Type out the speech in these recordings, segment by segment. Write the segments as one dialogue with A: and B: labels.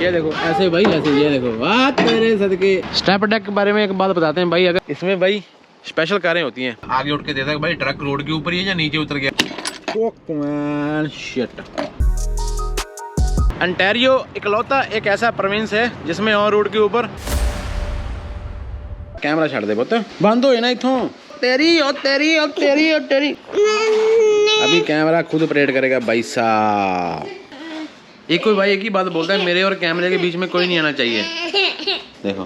A: ये देखो ऐसे भाई, ऐसे ये देखो, वाह तेरे सदके। स्टेप डेक के बारे में एक बात बताते हैं भाई। अगर इसमें भाई स्पेशल कारें होती हैं, आगे उठ के देता है भाई ट्रक रोड के ऊपर ही है या नीचे उतर गया। शिट। ओंटारियो इकलौता एक ऐसा प्रोविंस है जिसमें ऑन रोड के ऊपर कैमरा छड़ दे पुत, बंद हो ना इथों। तेरी और तेरी और तेरी और तेरी। अभी कैमरा खुद ऑपरेट करेगा भाई साहब। एक कोई भाई एक ही बात बोलता है, मेरे और कैमरे के बीच में कोई नहीं आना चाहिए। देखो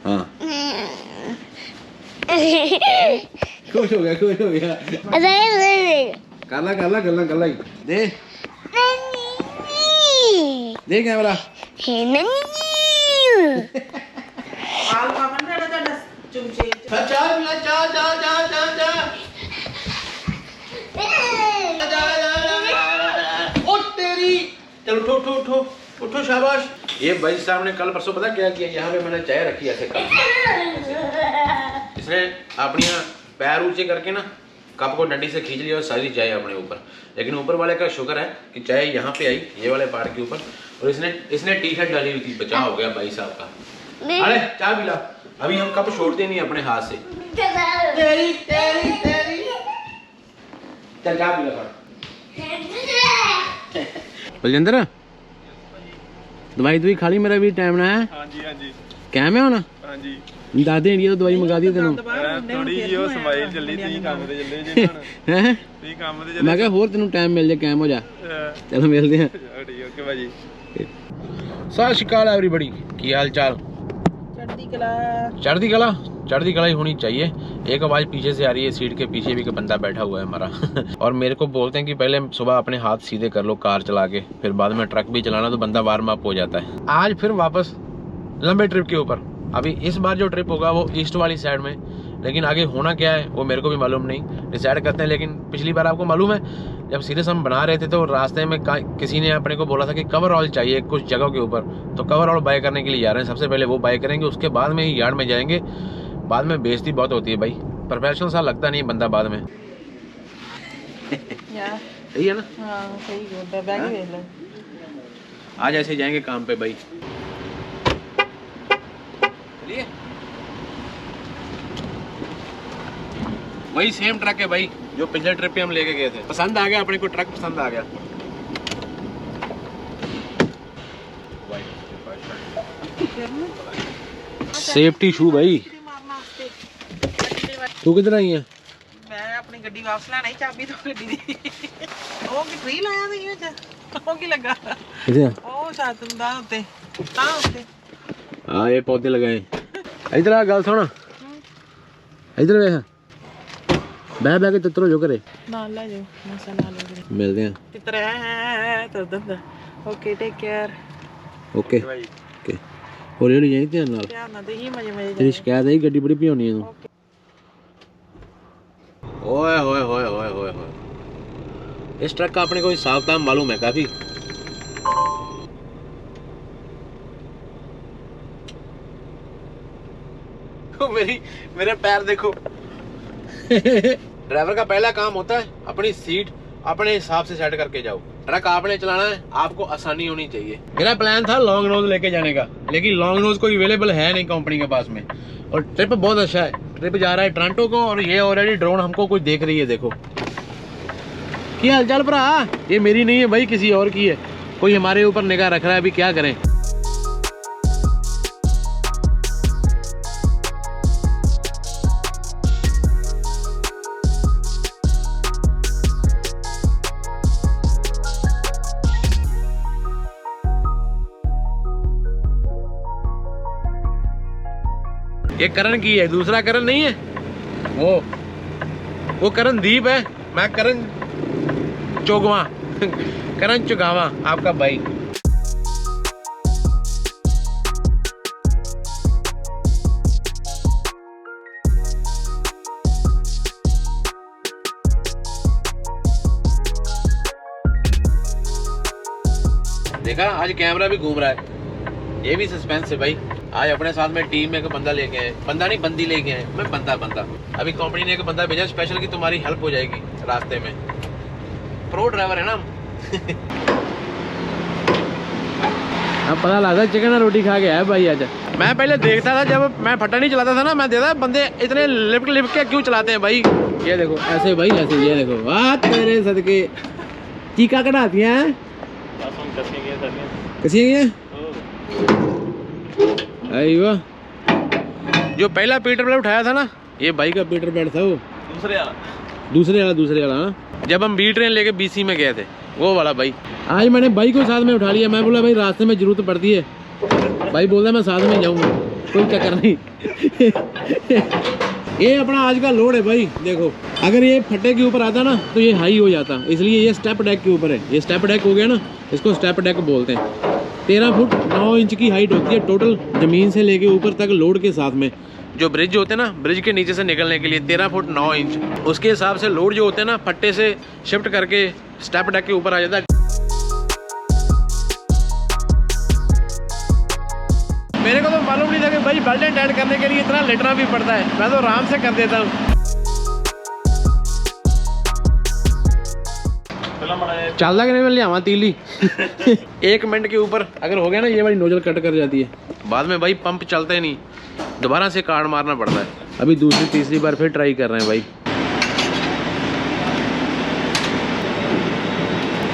A: हाँ खुश हो गया, खुश हो गया। काला काला गल्ला गल्ला दे दे कैमरा। चलो उठो उठो उठो उठो, शाबाश। ये भाई साहब ने कल परसों पता क्या किया, यहाँ पे मैंने चाय रखी ऐसे कप, इसने अपनी पैर ऊंचे करके ना कप को डंडी से खींच लिया और सारी चाय अपने ऊपर। लेकिन ऊपर वाले का शुक्र है कि चाय यहाँ पे आई, ये वाले पार्ट के ऊपर। और इसने टी शर्ट डाली हुई थी, बचा हो गया भाई साहब का। अरे चाय पिला, अभी हम कप छोड़ते नहीं अपने हाथ से। तेरी तेरी तेरी चल चाय पिला। बलजिंदर दवाई दवाई खा ली, मेरा भी टाइम ना है। हाँ जी हाँ जी। कैम है होना। हाँ जी। दादे इंडिया तो दवाई मंगा दी तेनों। थोड़ी जी ਉਹ ਸਮਾਈਲ ਚੱਲੀ, ਤੁਸੀਂ ਕੰਮ ਤੇ ਚੱਲੇ ਜੇ ਹੁਣ। हैं ਤੁਸੀਂ ਕੰਮ ਤੇ ਚੱਲੇ। मैं कहा ਹੋਰ ਤੈਨੂੰ ਟਾਈਮ ਮਿਲ ਜਾ, कैम हो जा। चलो मिलते हैं। ठीक ओके भाजी। सत श्री अकाल एवरीबॉडी, की हाल चाल। चढ़ती कला चढ़ती कला चढ़ती कला ही होनी चाहिए। एक आवाज पीछे से आ रही है, सीट के पीछे भी बंदा बैठा हुआ है हमारा और मेरे को बोलते हैं कि पहले सुबह अपने हाथ सीधे कर लो कार चला के, फिर बाद में ट्रक भी चलाना, तो बंदा वार्म अप हो जाता है। आज फिर वापस लंबे ट्रिप के ऊपर। अभी इस बार जो ट्रिप होगा वो ईस्ट वाली साइड में, लेकिन आगे होना क्या है वो मेरे को भी मालूम नहीं, डिसाइड करते हैं। लेकिन पिछली बार आपको मालूम है जब सीरियस हम बना रहे थे तो रास्ते में किसी ने अपने को बोला था कि कवर ऑयल चाहिए कुछ जगहों के ऊपर, तो कवर ऑयल बाय करने के लिए जा रहे हैं। सबसे पहले वो बाय करेंगे, उसके बाद में ही यार्ड में जाएंगे। बाद में बेइज्जती बहुत होती है भाई, प्रोफेशनल सा लगता नहीं बंदा बाद में। सही है ना। हाँ, सही। आज ऐसे जाएंगे काम पे भाई। चलिए वही सेम ट्रक है भाई जो पिछले ट्रिप पे हम लेके गए थे। पसंद आ गया अपने को, ट्रक पसंद आ गया। सेफ्टी शू भाई। तू किधर आई है? मैं अपनी गड्डी वापस लेना ही, चाबी तो गड्डी दी। ਉਹ ਕੀ ਟ੍ਰੀ ਲਾਇਆ ਸੀ ਵਿੱਚ, ਉਹ ਕੀ ਲੱਗਾ ਕਿਥੇ? ਉਹ ਛੱਤ ਦਾ ਉੱਤੇ ਤਾਂ ਉੱਤੇ ਆ ਇਹ ਪੌਦੇ ਲਗਾਏ। इधर आ गल सुन, इधर ਵੇਖ, ਬਹਿ ਬਹਿ ਕੇ ਤਿੱਤਰ ਹੋ ਜੋ ਘਰੇ। ਨਾਲ ਲੈ ਜਾਓ, ਮਸਾ ਨਾਲ ਲੈ ਜਾਓ। ਮਿਲਦੇ ਆ ਤਿੱਤਰ ਹੈ ਤਾਂ ਦੰਦਾ। Okay take care. Okay okay ਹੌਲੀ ਹੌਲੀ ਜਾਈਂ, ਧਿਆਨ ਨਾਲ ਦੇਖੀ, ਮਜ਼ੇ ਮਜ਼ੇ। ਤੇਰੀ ਸ਼ਿਕਾਇਤ ਹੈ ਗੱਡੀ ਬੜੀ ਭਿਉਣੀ ਹੈ ਤੂੰ। ओए होए होए होए होए होए, इस ट्रक का अपने को हिसाब किताब मालूम है काफी। मेरे पैर देखो। ड्राइवर का पहला काम होता है अपनी सीट अपने हिसाब से सेट करके जाओ। ट्रक आपने चलाना है, आपको आसानी होनी चाहिए। मेरा प्लान था लॉन्ग नोज लेके जाने का, लेकिन लॉन्ग नोज कोई अवेलेबल है नहीं कंपनी के पास में। और ट्रिप बहुत अच्छा है, ट्रिप जा रहा है टोरंटो को, और ये ऑलरेडी ड्रोन हमको कुछ देख रही है। देखो क्या हाल चाल भरा, ये मेरी नहीं है भाई, किसी और की है। कोई हमारे ऊपर निगाह रख रहा है, अभी क्या करें। ये करण की है, दूसरा करण नहीं है, वो करण दीप है, मैं करण चोगवा करण चुगावा आपका भाई। देखा आज कैमरा भी घूम रहा है, ये भी सस्पेंस है भाई। आज अपने साथ में टीम में एक बंदा लेके आए, बंदा नहीं बंदी लेके आए, मैं बंदा। अभी कंपनी ने एक बंदा भेजा स्पेशल कि तुम्हारी हेल्प हो जाएगी रास्ते में। प्रो ड्राइवर है ना हम। अब पता लगता चिकन और रोटी खा के आया भाई आज। मैं पहले देखता था जब मैं फट्टा नहीं चलाता था ना, मैं देखता बंदे इतने लिपट लिपट के क्यों चलाते हैं भाई। ये देखो ऐसे भाई ऐसे, ये देखो वाह तेरे सदके चीका कढ़ाती हैं कसी है। वाह जो पहला पीटर बेल्ट उठाया था ना, ये भाई का पीटर बेल्ट था वो दूसरे वाला हाँ। जब हम बी ट्रेन लेके बीसी में गए थे वो वाला भाई। आज मैंने भाई को साथ में उठा लिया। मैं बोला भाई रास्ते में जरूरत पड़ती है, भाई बोलता मैं साथ में जाऊंगा, कोई चक्कर नहीं। ये अपना आज का लोड है भाई। देखो अगर ये फट्टे के ऊपर आता ना तो ये हाई हो जाता, इसलिए ये स्टेप डेक के ऊपर है। ये स्टेप डेक हो गया ना, इसको स्टेप डेक बोलते हैं। 13 फुट 9 इंच की हाइट होती है टोटल, जमीन से लेके ऊपर तक लोड के साथ में। जो ब्रिज होते हैं ना, ब्रिज के नीचे से निकलने के लिए 13 फुट 9 इंच, उसके हिसाब से लोड जो होते हैं ना फट्टे से शिफ्ट करके स्टेप डेक के ऊपर आ जाता है। मेरे को तो मालूम नहीं था कि भाई बेल्ट एंड टाइट करने के लिए इतना लेटना भी पड़ता है। मैं तो आराम से कर देता हूँ। चलता कि नहीं, मैं लिया तीली। 1 मिनट के ऊपर अगर हो गया ना, ये वाली नोजल कट कर जाती है। बाद में भाई पंप चलता ही नहीं, दोबारा से कार्ड मारना पड़ता है। अभी दूसरी तीसरी बार फिर ट्राई कर रहे हैं भाई।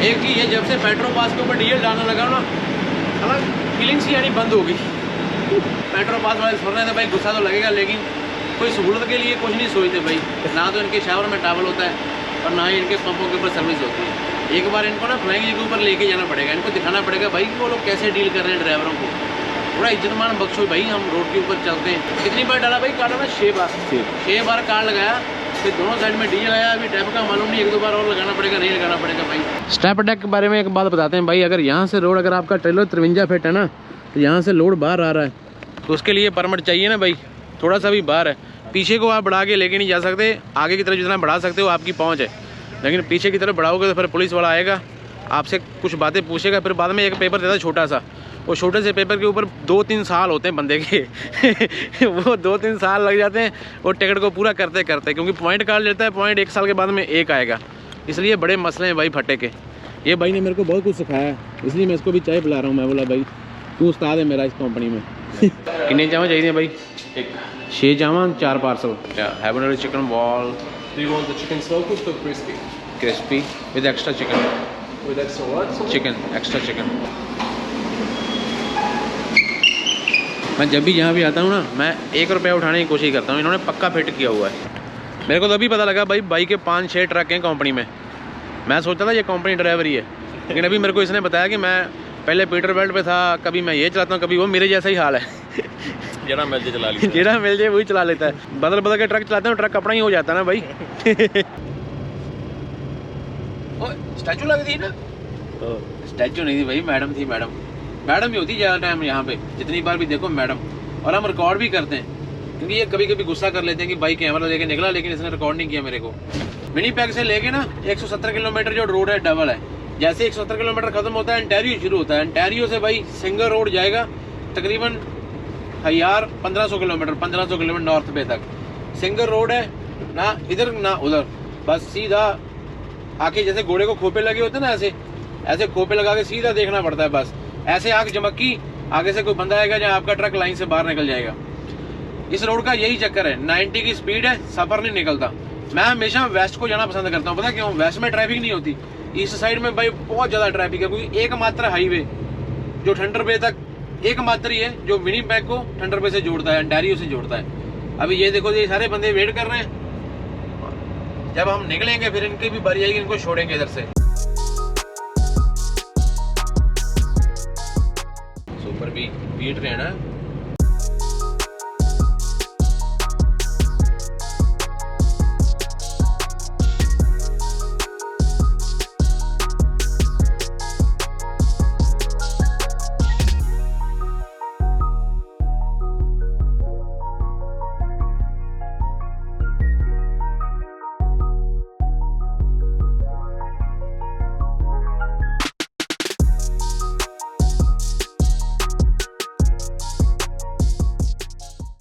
A: एक चीज है, जब से पेट्रोल पास के ऊपर डीजल डालने लगा ना, अलग फीलिंग्स ही यानी बंद हो गई। पेट्रोल पास वाले सुन रहे थे भाई गुस्सा तो लगेगा, लेकिन कोई सहूलत के लिए कुछ नहीं सोचते भाई। ना तो इनके शावर में टावल होता है और ना ही इनके पंपों के ऊपर सर्विस होती है। एक बार इनको ना फ्लाइंग के ऊपर लेके जाना पड़ेगा, इनको दिखाना पड़ेगा भाई कि वो लोग कैसे डील कर रहे हैं ड्राइवरों को। थोड़ा इज्जतमान बख्शो भाई, हम रोड के ऊपर चलते हैं। कितनी बार डाला भाई कार्ड? 6 बार 6 बार कार्ड लगाया, फिर दोनों साइड में डीजल आया। अभी टैप का मालूम नहीं, 1-2 बार और लगाना पड़ेगा, नहीं लगाना पड़ेगा भाई। स्टेप डेक के बारे में एक बात बताते हैं भाई। अगर यहाँ से रोड, अगर आपका ट्रेलर 53 फीट है ना, तो यहाँ से लोड बाहर आ रहा है तो उसके लिए परमिट चाहिए ना भाई। थोड़ा सा भी बाहर है, पीछे को आप बढ़ा के लेके नहीं जा सकते। आगे की तरफ जितना बढ़ा सकते हो आपकी पहुँच है, लेकिन पीछे की तरफ बढ़ाओगे तो फिर पुलिस वाला आएगा, आपसे कुछ बातें पूछेगा। फिर बाद में एक पेपर देता है छोटा सा, वो छोटे से पेपर के ऊपर 2-3 साल होते हैं बंदे के। वो 2-3 साल लग जाते हैं वो टिकट को पूरा करते करते, क्योंकि पॉइंट कार्ड लेता है। पॉइंट 1 साल के बाद में 1 आएगा, इसलिए बड़े मसले हैं भाई फटे के। ये भाई ने मेरे को बहुत कुछ सिखाया, इसलिए मैं इसको भी चाय पिला रहा हूँ। मैं बोला भाई तू उस्ताद है मेरा इस कंपनी में। कितने चावल चाहिए भाई? 6 चावल 4 पार्सल। हैवनेरी chicken ball.
B: Do you want the chicken slow cooked or crispy?
A: Crispy with extra chicken.
B: With extra what?
A: Chicken, extra chicken. मैं जब भी यहाँ भी आता हूँ ना, मैं 1 रुपया उठाने की कोशिश करता हूँ। इन्होंने पक्का फिट किया हुआ है। मेरे को तो अभी पता लगा भाई, बाइक के 5-6 ट्रक हैं कंपनी में। मैं सोचता था ये कंपनी ड्राइवर ही है, लेकिन अभी मेरे को इसने बताया कि मैं पहले पीटर बेल्ट पे था, कभी मैं ये चलाता हूँ, कभी वो। मेरे जैसा ही हाल है।
B: जेड़ा मिल जाए चला लिया,
A: जेड़ा मिल जाए वही चला लेता है। बदल बदल के ट्रक चलाते हैं, ट्रक अपना ही हो जाता है ना भाई। स्टैचू लग थी ना? स्टैचू नहीं थी भाई, मैडम थी। मैडम ही होती ज़्यादा टाइम यहाँ पे, जितनी बार भी देखो मैडम। और हम रिकॉर्ड भी करते हैं, क्योंकि ये कभी कभी गुस्सा कर लेते हैं कि भाई कैमरा लेके निकला, लेकिन इसने रिकॉर्ड नहीं किया मेरे को। विनिपेग से लेके ना 170 किलोमीटर जो रोड है डबल है। जैसे 170 किलोमीटर खत्म होता है, अंटारियो शुरू होता है। अंटारियो से भाई सिंगल रोड जाएगा तकरीबन 1500 किलोमीटर, 1500 किलोमीटर नॉर्थ पे तक सिंगल रोड है। ना इधर ना उधर, बस सीधा आके जैसे घोड़े को खोपे लगे होते हैं ना, ऐसे खोपे लगा के सीधा देखना पड़ता है। बस ऐसे आंख झमक्की, आगे से कोई बंदा आएगा जहाँ आपका ट्रक लाइन से बाहर निकल जाएगा। इस रोड का यही चक्कर है, 90 की स्पीड है, सफर नहीं निकलता। मैं हमेशा वेस्ट को जाना पसंद करता हूँ, पता क्यों? वेस्ट में ट्रैफिक नहीं होती। ईस्ट साइड में भाई बहुत ज्यादा ट्रैफिक है, क्योंकि एकमात्र हाईवे जो थंडर बे तक एकमात्र ही है जो विनिपेग को थंडर बे से जोड़ता है, अंटारियो से जोड़ता है। अभी ये देखो, ये सारे बंदे वेट कर रहे हैं, जब हम निकलेंगे फिर इनकी भी बारी आएगी, इनको छोड़ेंगे इधर से। सुपर बी ट्रेन है।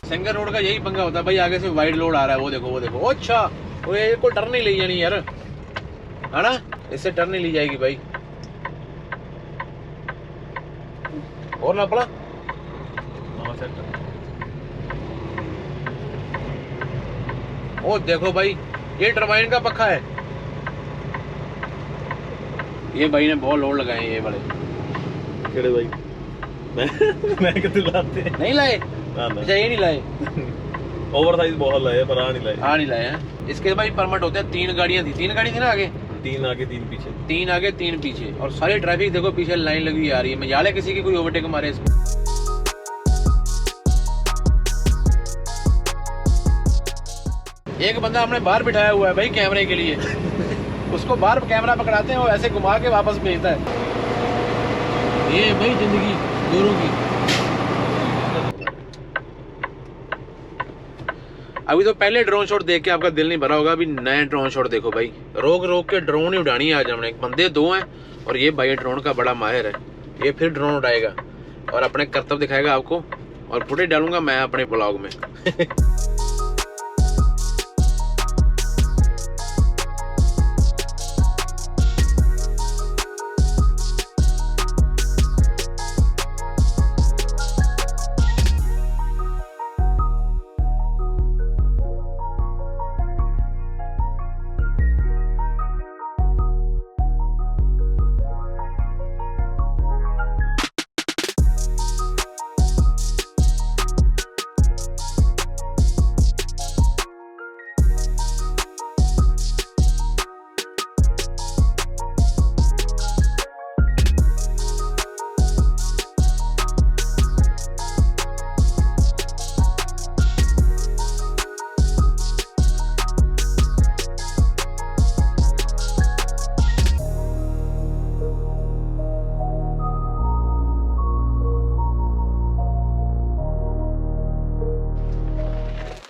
A: सिंगल रोड का यही पंगा होता है भाई, आगे से वाइड लोड आ रहा है, वो देखो। अच्छा, वो ये को टर्न नहीं ली जानी यार, है ना? इससे टर्न नहीं ली जाएगी भाई। और ना पड़ा ओ देखो भाई, ये टरबाइन का पक्का है। ये भाई ने बहुत लोड लगाए ये वाले।
B: केड़े भाई? मैं कितने लाते
A: नहीं लाए? अच्छा ये नहीं लाए।
B: ओवर साइज बहुत लाए पर आ नहीं लाए
A: हैं। इसके भाई परमिट होते हैं। 3 गाड़ियां थी, 3 गाड़ी थी ना आगे,
B: 3 आगे 3 पीछे,
A: 3 आगे 3 पीछे, और सारी ट्रैफिक देखो पीछे लाइन लगी आ रही है। मजाल है किसी की कोई ओवरटेक मारे इसको। एक बंदा हमने बाहर बिठाया हुआ है भाई कैमरे के लिए। उसको बाहर कैमरा पकड़ाते हैं, वो ऐसे घुमा के वापस भेजता है। ये भाई जिंदगी दोनों की। अभी तो पहले ड्रोन शॉट देख के आपका दिल नहीं भरा होगा, अभी नए ड्रोन शॉट देखो भाई। रोक रोक के ड्रोन ही उड़ानी है आज हमने। बंदे 2 हैं और ये भाई ड्रोन का बड़ा माहिर है। ये फिर ड्रोन उड़ाएगा और अपने करतब दिखाएगा आपको, और फुटेज डालूंगा मैं अपने ब्लॉग में।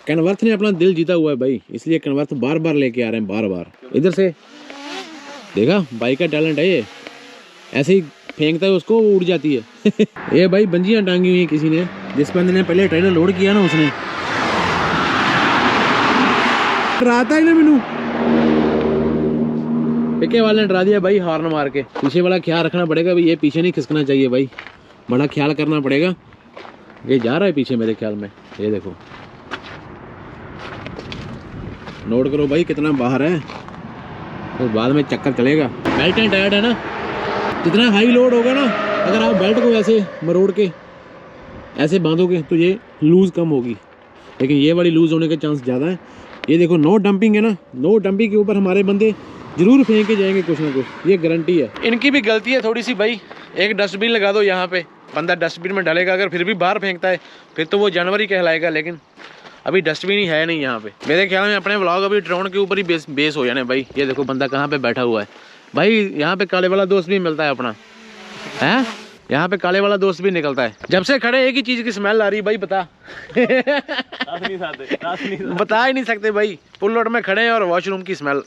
A: कन्वर्थ ने अपना दिल जीता हुआ है भाई, इसलिए कन्वर्थ बार बार लेके आ रहे हैं, बार बार। इधर से देखा बाइक का टैलेंट है ये, ऐसे ही फेंकता है उसको, वो उड़ जाती है। ये भाई बंजियां टांगी हुई है किसी ने, जिस बंदे ने पहले ट्रेलर लोड किया ना उसने डराता है ना मैनू। पिके वाले ने डरा दिया भाई हॉर्न मार के। पीछे वाला ख्याल रखना पड़ेगा भाई, ये पीछे नहीं खिसकना चाहिए भाई, बड़ा ख्याल करना पड़ेगा। ये जा रहा है पीछे मेरे ख्याल में, ये देखो। नोट करो भाई कितना बाहर है, तो बाद में चक्कर चलेगा। बेल्ट एंड टायर्ड है ना, जितना हाई लोड होगा ना, अगर आप बेल्ट को ऐसे मरोड़ के ऐसे बांधोगे तो ये लूज़ कम होगी, लेकिन ये वाली लूज़ होने के चांस ज़्यादा है। ये देखो नो डंपिंग है ना, नो डंपिंग के ऊपर हमारे बंदे जरूर फेंक के जाएंगे कुछ ना कुछ, ये गारंटी है। इनकी भी गलती है थोड़ी सी भाई। एक डस्टबिन लगा दो यहाँ पे, बंदा डस्टबिन में डालेगा, अगर फिर भी बाहर फेंकता है फिर तो वो जानवर ही कहलाएगा। लेकिन अभी डस्टबिन ही है नहीं यहाँ पे। मेरे ख्याल में अपने व्लॉग अभी ड्रोन के ऊपर ही बेस हो जाने भाई। ये देखो बंदा कहाँ पे बैठा हुआ है भाई। यहाँ पे काले वाला दोस्त भी मिलता है अपना, है यहाँ पे काले वाला दोस्त भी निकलता है। जब से खड़े एक ही चीज की स्मेल आ रही भाई, बता बता ही नहीं सकते भाई। पुल रोड में खड़े हैं और वॉशरूम की स्मेल,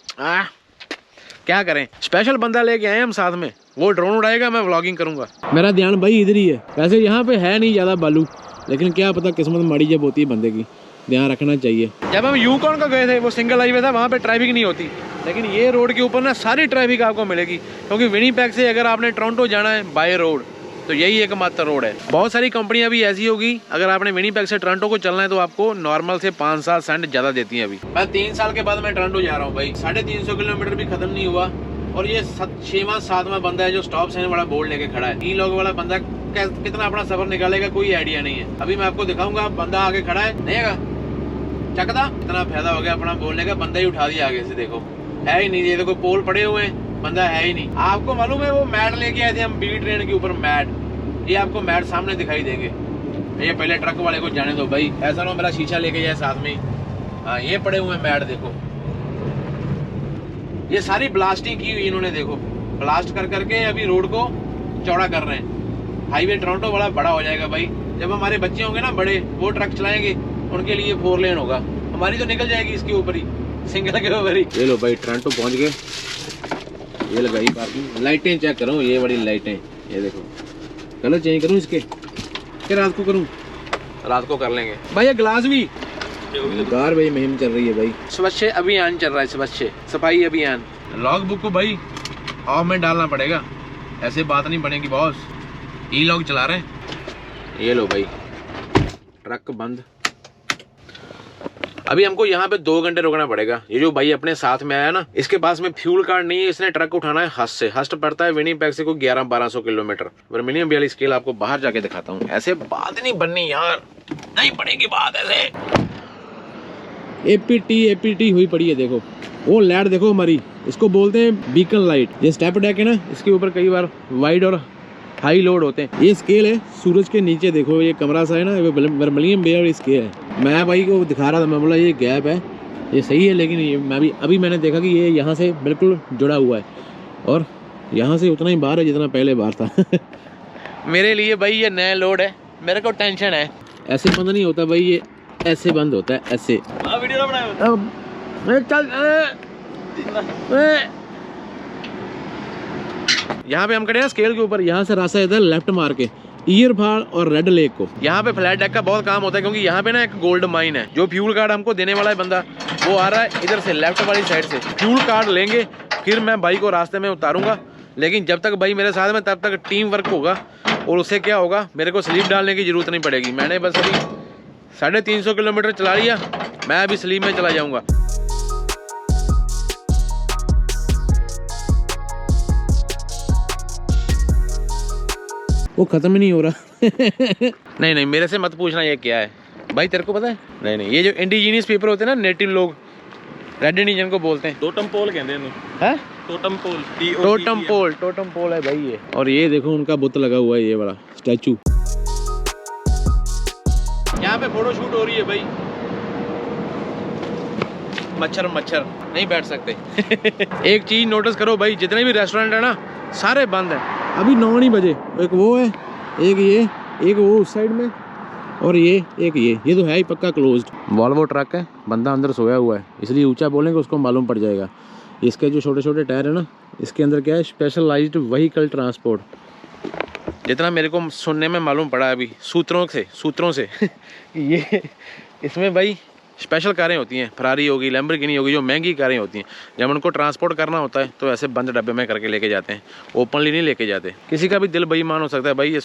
A: क्या करें। स्पेशल बंदा लेके आए हम साथ में, वो ड्रोन उड़ाएगा, मैं व्लॉगिंग करूंगा। मेरा ध्यान भाई इधर ही है। वैसे यहाँ पे है नहीं ज्यादा बालू, लेकिन क्या पता किस्मत माड़ी जब होती है बंदे की, ध्यान रखना चाहिए। जब हम यूकॉन का गए थे, वो सिंगल हाईवे था, वहाँ पे ट्रैफिक नहीं होती, लेकिन ये रोड के ऊपर ना सारी ट्रैफिक आपको मिलेगी। क्योंकि विनीपेग से अगर आपने टोरंटो जाना है बाय रोड, तो यही एकमात्र रोड है। बहुत सारी कंपनियां भी ऐसी होगी, अगर आपने विनीपेग से टोरंटो को चलना है तो आपको नॉर्मल से 5-7 सेंट ज्यादा देती हैं। अभी मैं 3 साल के बाद मैं टोरंटो जा रहा हूँ भाई। 350 किलोमीटर भी खत्म नहीं हुआ, और ये 6वां-7वां बंदा है जो स्टॉप साइन वाला बोर्ड लेके खड़ा है। 3 लोग वाला बंदा कितना अपना सफर निकालेगा कोई आइडिया नहीं है। अभी मैं आपको दिखाऊंगा, बंदा आगे खड़ा है, देगा चकदा, इतना फायदा हो गया अपना बोलने का, बंदा ही उठा दिया आगे से। देखो है ही नहीं, ये देखो पोल पड़े हुए हैं, बंदा है ही नहीं। आपको मालूम है वो मैट लेके आए थे हम बी ट्रेन के ऊपर, मैट, ये आपको मैट सामने दिखाई देंगे। ये पहले ट्रक वाले को जाने दो भाई, ऐसा ना मेरा शीशा लेके जाए साथ में। हाँ ये पड़े हुए मैट देखो, ये सारी ब्लास्टिंग की हुई इन्होंने, देखो ब्लास्ट कर करके अभी रोड को चौड़ा कर रहे हैं। हाईवे टोरंटो वाला बड़ा हो जाएगा भाई। जब हमारे बच्चे होंगे ना बड़े, वो ट्रक चलाएंगे, उनके लिए 4 लेन होगा, हमारी तो निकल जाएगी इसके ऊपर ही, सिंगल के ऊपर ही। ये लो भाई टोरंटो पहुंच गए, ये लगाई पार्किंग। लाइटें चेक करो, ये बड़ी लाइटें, ये देखो। कलर चेंज करूं इसके, क्या रात को करूं? रात को कर लेंगे भाई। ये ग्लास भी कार भाई मुहिम चल रही है भाई, स्वच्छ अभियान चल रहा है, स्वच्छ सफाई अभियान। लॉग बुक को भाई ऑफ में डालना पड़ेगा, ऐसे बात नहीं बनेगी बॉस। ई लॉग चला रहे हैं, ये लो भाई, ट्रक बंद। अभी हमको यहाँ पे 2 घंटे रुकना पड़ेगा। ये जो भाई अपने साथ में आया ना, इसके पास में फ्यूल कार्ड नहीं है, इसने ट्रक उठाना है हस्ट से। हस्ट पड़ता है विनिपेग से को 1100-1200 किलोमीटर। वर्मिलियम वाली स्केल आपको बाहर जाके दिखाता हूँ। ऐसे बात नहीं बननी यार, नहीं पड़ेगी बात ऐसे। एपीटी हुई पड़ी है, देखो वो लाइट देखो हमारी, इसको बोलते हैं बीकन लाइट। ये स्टेप डेक है ना, इसके ऊपर कई बार वाइड और हाई लोड होते हैं। ये स्केल है सूरज के नीचे, देखो ये कमरा सा है ना, ये वर्मिलियम वाली स्केल है। मैं भाई को दिखा रहा था, मैं बोला ये गैप है, ये सही है, लेकिन ये मैं भी अभी मैंने देखा कि ये यहाँ से बिल्कुल जुड़ा हुआ है और यहाँ से उतना ही बाहर है जितना पहले बाहर था। मेरे लिए भाई ये नया लोड है, मेरे को टेंशन है। ऐसे बंद नहीं होता भाई, ये ऐसे बंद होता है, ऐसे।
B: वीडियो
A: यहाँ पे हम खड़े हैं स्केल के ऊपर, यहाँ से रास्ता इधर लेफ्ट मार के ईयर फाड़ और रेड लेक को। यहाँ पे फ्लैट डेक का बहुत काम होता है, क्योंकि यहाँ पे ना एक गोल्ड माइन है। जो फ्यूल कार्ड हमको देने वाला है बंदा, वो आ रहा है इधर से लेफ्ट वाली साइड से। फ्यूल कार्ड लेंगे, फिर मैं भाई को रास्ते में उतारूंगा। लेकिन जब तक भाई मेरे साथ में, तब तक टीम वर्क होगा। और उससे क्या होगा, मेरे को स्लीप डालने की जरूरत नहीं पड़ेगी। मैंने बस अभी 350 किलोमीटर चला लिया, मैं अभी स्लीप में चला जाऊँगा। वो खत्म ही नहीं हो रहा। नहीं मेरे से मत पूछना ये क्या है भाई, तेरे को पता है? नहीं ये जो इंडिजीनियस पेपर होते हैं ना, नेटिव लोग रेड इंडिजन को बोलते हैं।
B: टोटम पोल कहते हैं।
A: हैं?
B: टोटम पोल
A: है भाई ये। और ये देखो उनका बुत लगा हुआ है, ये बड़ा स्टैचू। यहाँ पे फोटो शूट हो रही है भाई। मच्छर नहीं बैठ सकते। एक चीज नोटिस करो भाई, जितने भी रेस्टोरेंट है ना, सारे बंद है। अभी 9 नहीं बजे। एक वो है, एक ये, एक वो उस साइड में, और एक ये तो है ही पक्का क्लोज्ड। वॉल्वो ट्रक है, बंदा अंदर सोया हुआ है, इसलिए ऊंचा बोलेंगे उसको मालूम पड़ जाएगा। इसके जो छोटे छोटे टायर है ना, इसके अंदर क्या है, स्पेशलाइज्ड व्हीकल ट्रांसपोर्ट। जितना मेरे को सुनने में मालूम पड़ा अभी सूत्रों से ये इसमें भाई स्पेशल कारें होती हैं, फरारी होगी, लैम्बोर्गिनी होगी, जो महंगी कारें होती हैं। जब उनको ट्रांसपोर्ट करना होता है तो ऐसे बंद डब्बे में करके लेके जाते हैं, ओपनली नहीं लेके जाते। किसी का भी दिल बेईमान हो सकता है भाई।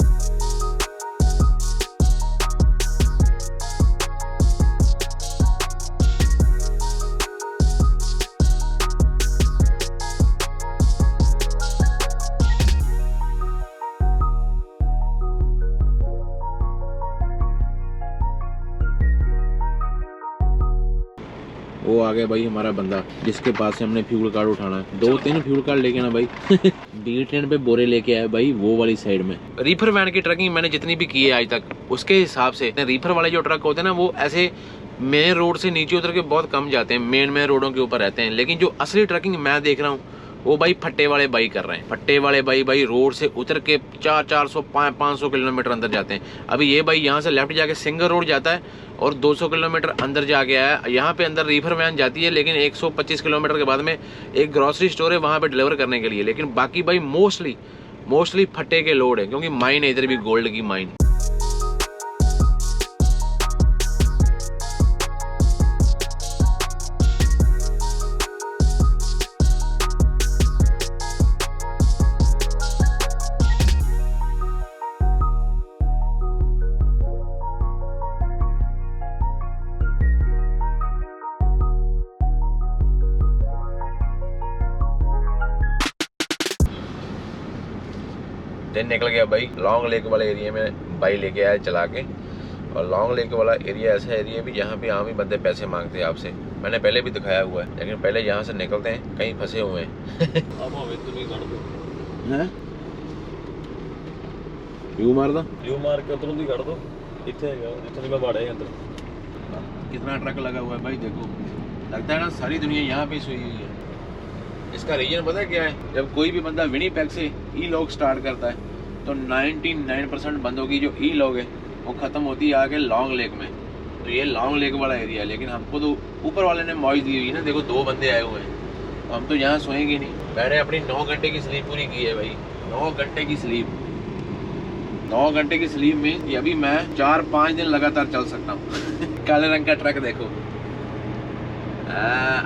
A: वो आ गया भाई हमारा बंदा, जिसके पास से हमने फ्यूल कार्ड उठाना है। 2-3 फ्यूल कार्ड लेके ना भाई। बीट एंड पे बोरे लेके आया भाई, वो वाली साइड में। रीफर वैन की ट्रकिंग मैंने जितनी भी की है आज तक, उसके हिसाब से रीफर वाले जो ट्रक होते हैं ना, वो ऐसे मेन रोड से नीचे उतर के बहुत कम जाते हैं, मेन रोडों के ऊपर रहते हैं। लेकिन जो असली ट्रकिंग मैं देख रहा हूँ, वो भाई फट्टे वाले बाई कर रहे हैं। फट्टे वाले भाई रोड से उतर के 400-500 किलोमीटर अंदर जाते हैं। अभी ये भाई यहाँ से लेफ्ट जाके सिंगल रोड जाता है और 200 किलोमीटर अंदर जाके आया। यहाँ पे अंदर रीफर वैन जाती है, लेकिन 125 किलोमीटर के बाद में एक ग्रोसरी स्टोर है, वहाँ पे डिलीवर करने के लिए। लेकिन बाकी भाई मोस्टली फट्टे के लोड है, क्योंकि माइन है इधर भी, गोल्ड की माइन। दिन निकल गया भाई लॉन्ग लेक वाले एरिया में, भाई लेके आया चला के। और लॉन्ग लेक वाला एरिया ऐसा एरिया भी जहाँ पे आम ही बंदे पैसे मांगते हैं आपसे। मैंने पहले भी दिखाया हुआ है, लेकिन पहले यहाँ से निकलते हैं, कहीं फंसे हुए हैं। यू मार के तुरंत ही कर दो। मैं बाड़ा है अंदर। कितना ट्रक लगा हुआ है भाई, देखो लगता है ना सारी दुनिया यहाँ पे सोई हुई है। इसका रीजन पता है क्या है? जब कोई भी बंदा विनिपेग से ई लॉग स्टार्ट करता है तो 99% बंदों की जो ई लॉग है वो खत्म होती है आगे लॉन्ग लेक में। तो ये लॉन्ग लेक वाला एरिया है, लेकिन हमको तो ऊपर वाले ने मौज दी हुई है ना। देखो 2 बंदे आए हुए हैं, तो हम तो यहाँ सोएंगे नहीं। मैंने अपनी 9 घंटे की स्लीप पूरी की है भाई, 9 घंटे की स्लीप। 9 घंटे की स्लीप में अभी मैं 4-5 दिन लगातार चल सकता हूँ। काले रंग का ट्रक देखो,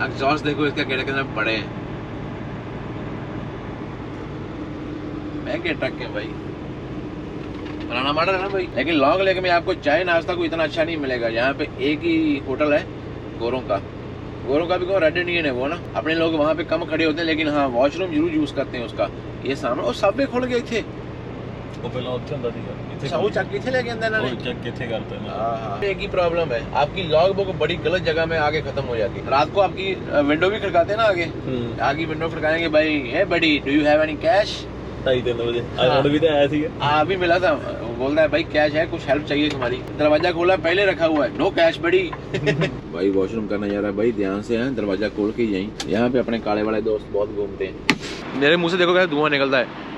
A: एग्जॉस्ट देखो इसका कितने बड़े हैं, महंगे ट्रक है भाई। पुराना मॉडल है ना भाई, लेकिन लॉन्ग लेग में आपको चाय नाश्ता को इतना अच्छा नहीं मिलेगा। यहाँ पे एक ही होटल है गोरों का भी को रेड इंडियन है वो ना, अपने लोग वहाँ पे कम खड़े होते हैं, लेकिन हाँ वॉशरूम जरूर यूज करते हैं उसका। ये सामने और सबवे खुल गए थे,
B: वो पहले ਉੱਥੇ ਹੁੰਦਾ ਸੀਗਾ, ਇੱਥੇ
A: सब चक किथे लेके अंदर ना
B: चेक किथे करते हैं।
A: हाँ, एक ही प्रॉब्लम है, आपकी लॉग बुक बड़ी गलत जगह में आगे खत्म हो जाती है। रात को आपकी विंडो भी खड़काते हैं ना, आगे विंडो खड़काएंगे, भाई hey buddy do you have any cash.
B: 2:30 बजे आज भी तो आया थी,
A: अभी मिला था, बोलता है भाई कैश है, कुछ हेल्प चाहिए तुम्हारी। दरवाजा खोला, पहले रखा हुआ है नो कैश बड़ी। भाई वॉशरूम करना जा रहा है भाई, ध्यान से है, दरवाजा खोल के यहीं। यहाँ पे अपने काले वाले दोस्त बहुत घूमते हैं। मेरे मुंह से देखो कैसे धुआं निकलता है,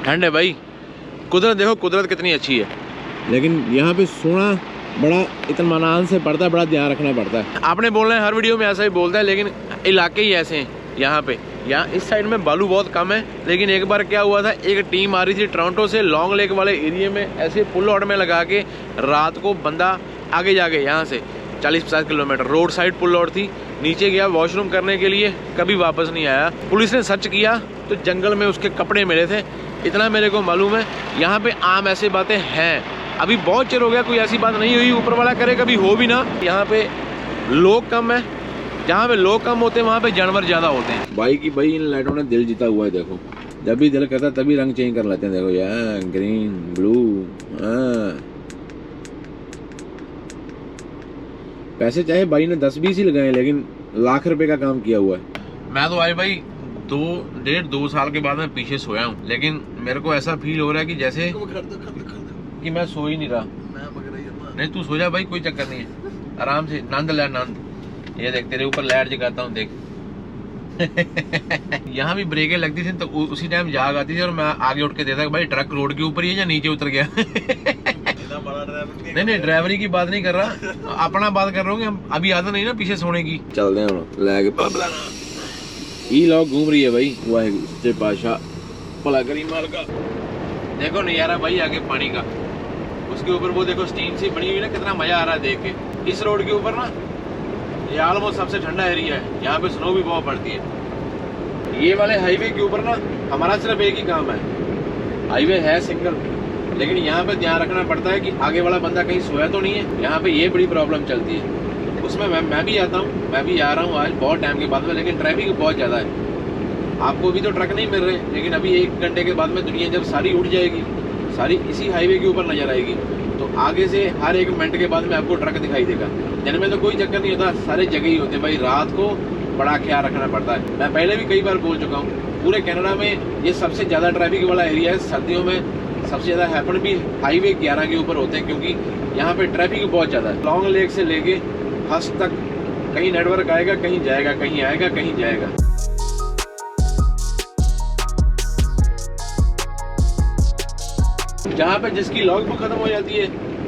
A: ठंड है भाई। कुदरत देखो, कुदरत कितनी अच्छी है, लेकिन यहाँ पे सोना बड़ा इत्मीनान से पड़ता है, बड़ा ध्यान रखना पड़ता है। आपने बोलना है हर वीडियो में ऐसा ही बोलता है, लेकिन इलाके ही ऐसे हैं यहाँ पे। यहाँ इस साइड में बालू बहुत कम है, लेकिन एक बार क्या हुआ था, एक टीम आ रही थी टोरंटो से लॉन्ग लेक वाले एरिया में, ऐसे पुल आउट में लगा के रात को बंदा आगे जाके यहाँ से 40-50 kilometre road side pull out थी, नीचे गया वॉशरूम करने के लिए, कभी वापस नहीं आया। पुलिस ने सर्च किया तो जंगल में उसके कपड़े मिले थे, इतना मेरे को मालूम है। यहाँ पे आम ऐसी बातें हैं, अभी बहुत चिर हो गया कोई ऐसी बात नहीं हुई, ऊपर वाला करे कभी हो भी ना। यहाँ पे लोग कम है, जहाँ पे लोग कम होते हैं वहाँ पे जानवर ज्यादा होते हैं। भाई की भाई इन लाइटों ने दिल जीता हुआ है, देखो जब भी दिल करता तभी रंग चेंज कर लेते हैं। देखो यार ग्रीन ब्लू, पैसे चाहे भाई ने 10-20 ही लगाए, लेकिन लाख रुपए का काम किया हुआ है। मैं तो भाई 2 साल के बाद मैं पीछे सोया हूँ, लेकिन मेरे को ऐसा फील हो रहा है कि जैसे कि मैं सो ही नहीं रहा। नहीं तू सो जा भाई, कोई चक्कर नहीं है, आराम से नंद ले नंद। ये देख तेरे ऊपर लाइट जगाता हूँ देख। यहाँ भी ब्रेकें लगती थी तो उसी टाइम जाग आती थी और मैं आगे उठ के देता भाई ट्रक रोड के ऊपर ही है या नीचे उतर गया। नहीं ड्राइवरी की बात नहीं कर रहा, अपना बात कर रहा हूँ। अभी आदत नहीं ना पीछे सोने की। चलते हैं लेके ई लोग घूम रही है भाई, वाहिगुरू सच्चे पातशाह भला करी माल का। देखो नजारा भाई आगे पानी का, उसके ऊपर वो देखो स्टीम सी बनी हुई ना, कितना मजा आ रहा है देख के। इस रोड के ऊपर ना ये ऑलमोस्ट सबसे ठंडा एरिया है, यहाँ पे स्नो भी बहुत पड़ती है। ये वाले हाईवे के ऊपर ना हमारा सिर्फ एक ही काम है, हाईवे है सिंगल, लेकिन यहाँ पे ध्यान रखना पड़ता है कि आगे वाला बंदा कहीं सोया तो नहीं है। यहाँ पे ये बड़ी प्रॉब्लम चलती है। उसमें मैं भी आता हूँ, मैं भी आ रहा हूँ आज बहुत टाइम के बाद में, लेकिन ट्रैफिक बहुत ज़्यादा है। आपको भी तो ट्रक नहीं मिल रहे, लेकिन अभी 1 घंटे के बाद में दुनिया जब सारी उठ जाएगी, सारी इसी हाईवे के ऊपर नजर आएगी, तो आगे से हर 1 मिनट के बाद में आपको ट्रक दिखाई देगा। दिन में तो कोई चक्कर नहीं होता, सारे जगह ही होते हैं भाई। रात को बड़ा ख्याल रखना पड़ता है। मैं पहले भी कई बार बोल चुका हूँ, पूरे कनाडा में ये सबसे ज़्यादा ट्रैफिक वाला एरिया है। सर्दियों में सबसे ज़्यादा हैपन भी हाईवे 11 के ऊपर होते हैं, क्योंकि यहाँ पे ट्रैफिक बहुत ज़्यादा है। लॉन्ग लेक से लेके हस तक कहीं नेटवर्क आएगा, कहीं जाएगा, कहीं आएगा, कहीं जाएगा। जहाँ पे जिसकी लॉग बुक खत्म हो जाती है,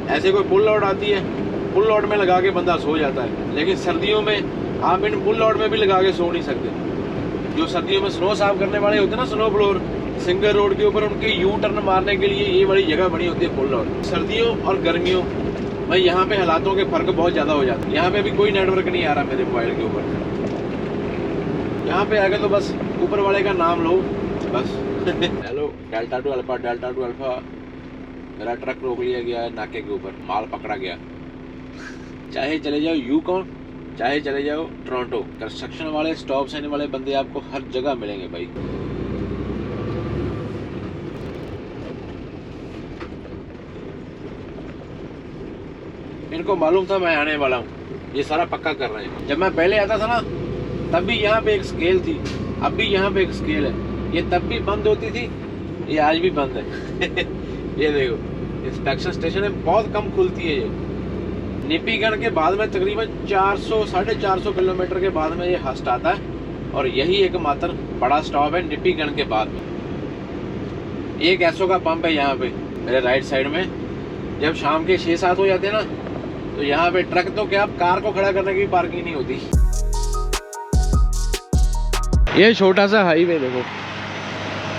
A: ऐसे कोई पुल आउट आती है, पुल आउट में लगा के बंदा सो जाता है। लेकिन सर्दियों में आप इन पुल आउट में भी लगा के सो नहीं सकते। जो सर्दियों में स्नो साफ करने वाले होते हैं ना, स्नो ब्लोअर, सिंगल रोड के ऊपर उनके यू टर्न मारने के लिए ये बड़ी जगह बनी होती है पुल आउट। सर्दियों और गर्मियों भाई यहाँ पे हालातों के फर्क बहुत ज्यादा हो जाता है। यहाँ पे भी कोई नेटवर्क नहीं आ रहा मेरे मोबाइल के ऊपर। यहाँ पे आगे तो बस ऊपर वाले का नाम लो बस। हेलो डेल्टा टू अल्फा, मेरा ट्रक रोक लिया गया है नाके के ऊपर, माल पकड़ा गया। चाहे चले जाओ यूकॉन, चाहे चले जाओ टोरंटो, कंस्ट्रक्शन वाले स्टॉप से आने वाले बंदे आपको हर जगह मिलेंगे भाई। इनको मालूम था मैं आने वाला हूँ, ये सारा पक्का कर रहे हैं। जब मैं पहले आता था ना, तब भी यहाँ पे एक स्केल थी, अब भी यहाँ पे एक स्केल है। ये तब भी बंद होती थी, ये आज भी बंद है। ये देखो इंस्पेक्शन स्टेशन है, बहुत कम खुलती है ये। निपीगढ़ के बाद में तकरीबन 400-450 किलोमीटर के बाद में ये हस्ट आता है, और यही एकमात्र बड़ा स्टॉप है निपीगढ़ के बाद में। एक एसओ का पंप है यहाँ पे मेरे राइट साइड में। जब शाम के 6-7 हो जाते हैं ना, तो यहाँ पे ट्रक तो क्या, कार को खड़ा करने की पार्किंग नहीं होती। ये छोटा सा हाईवे देखो,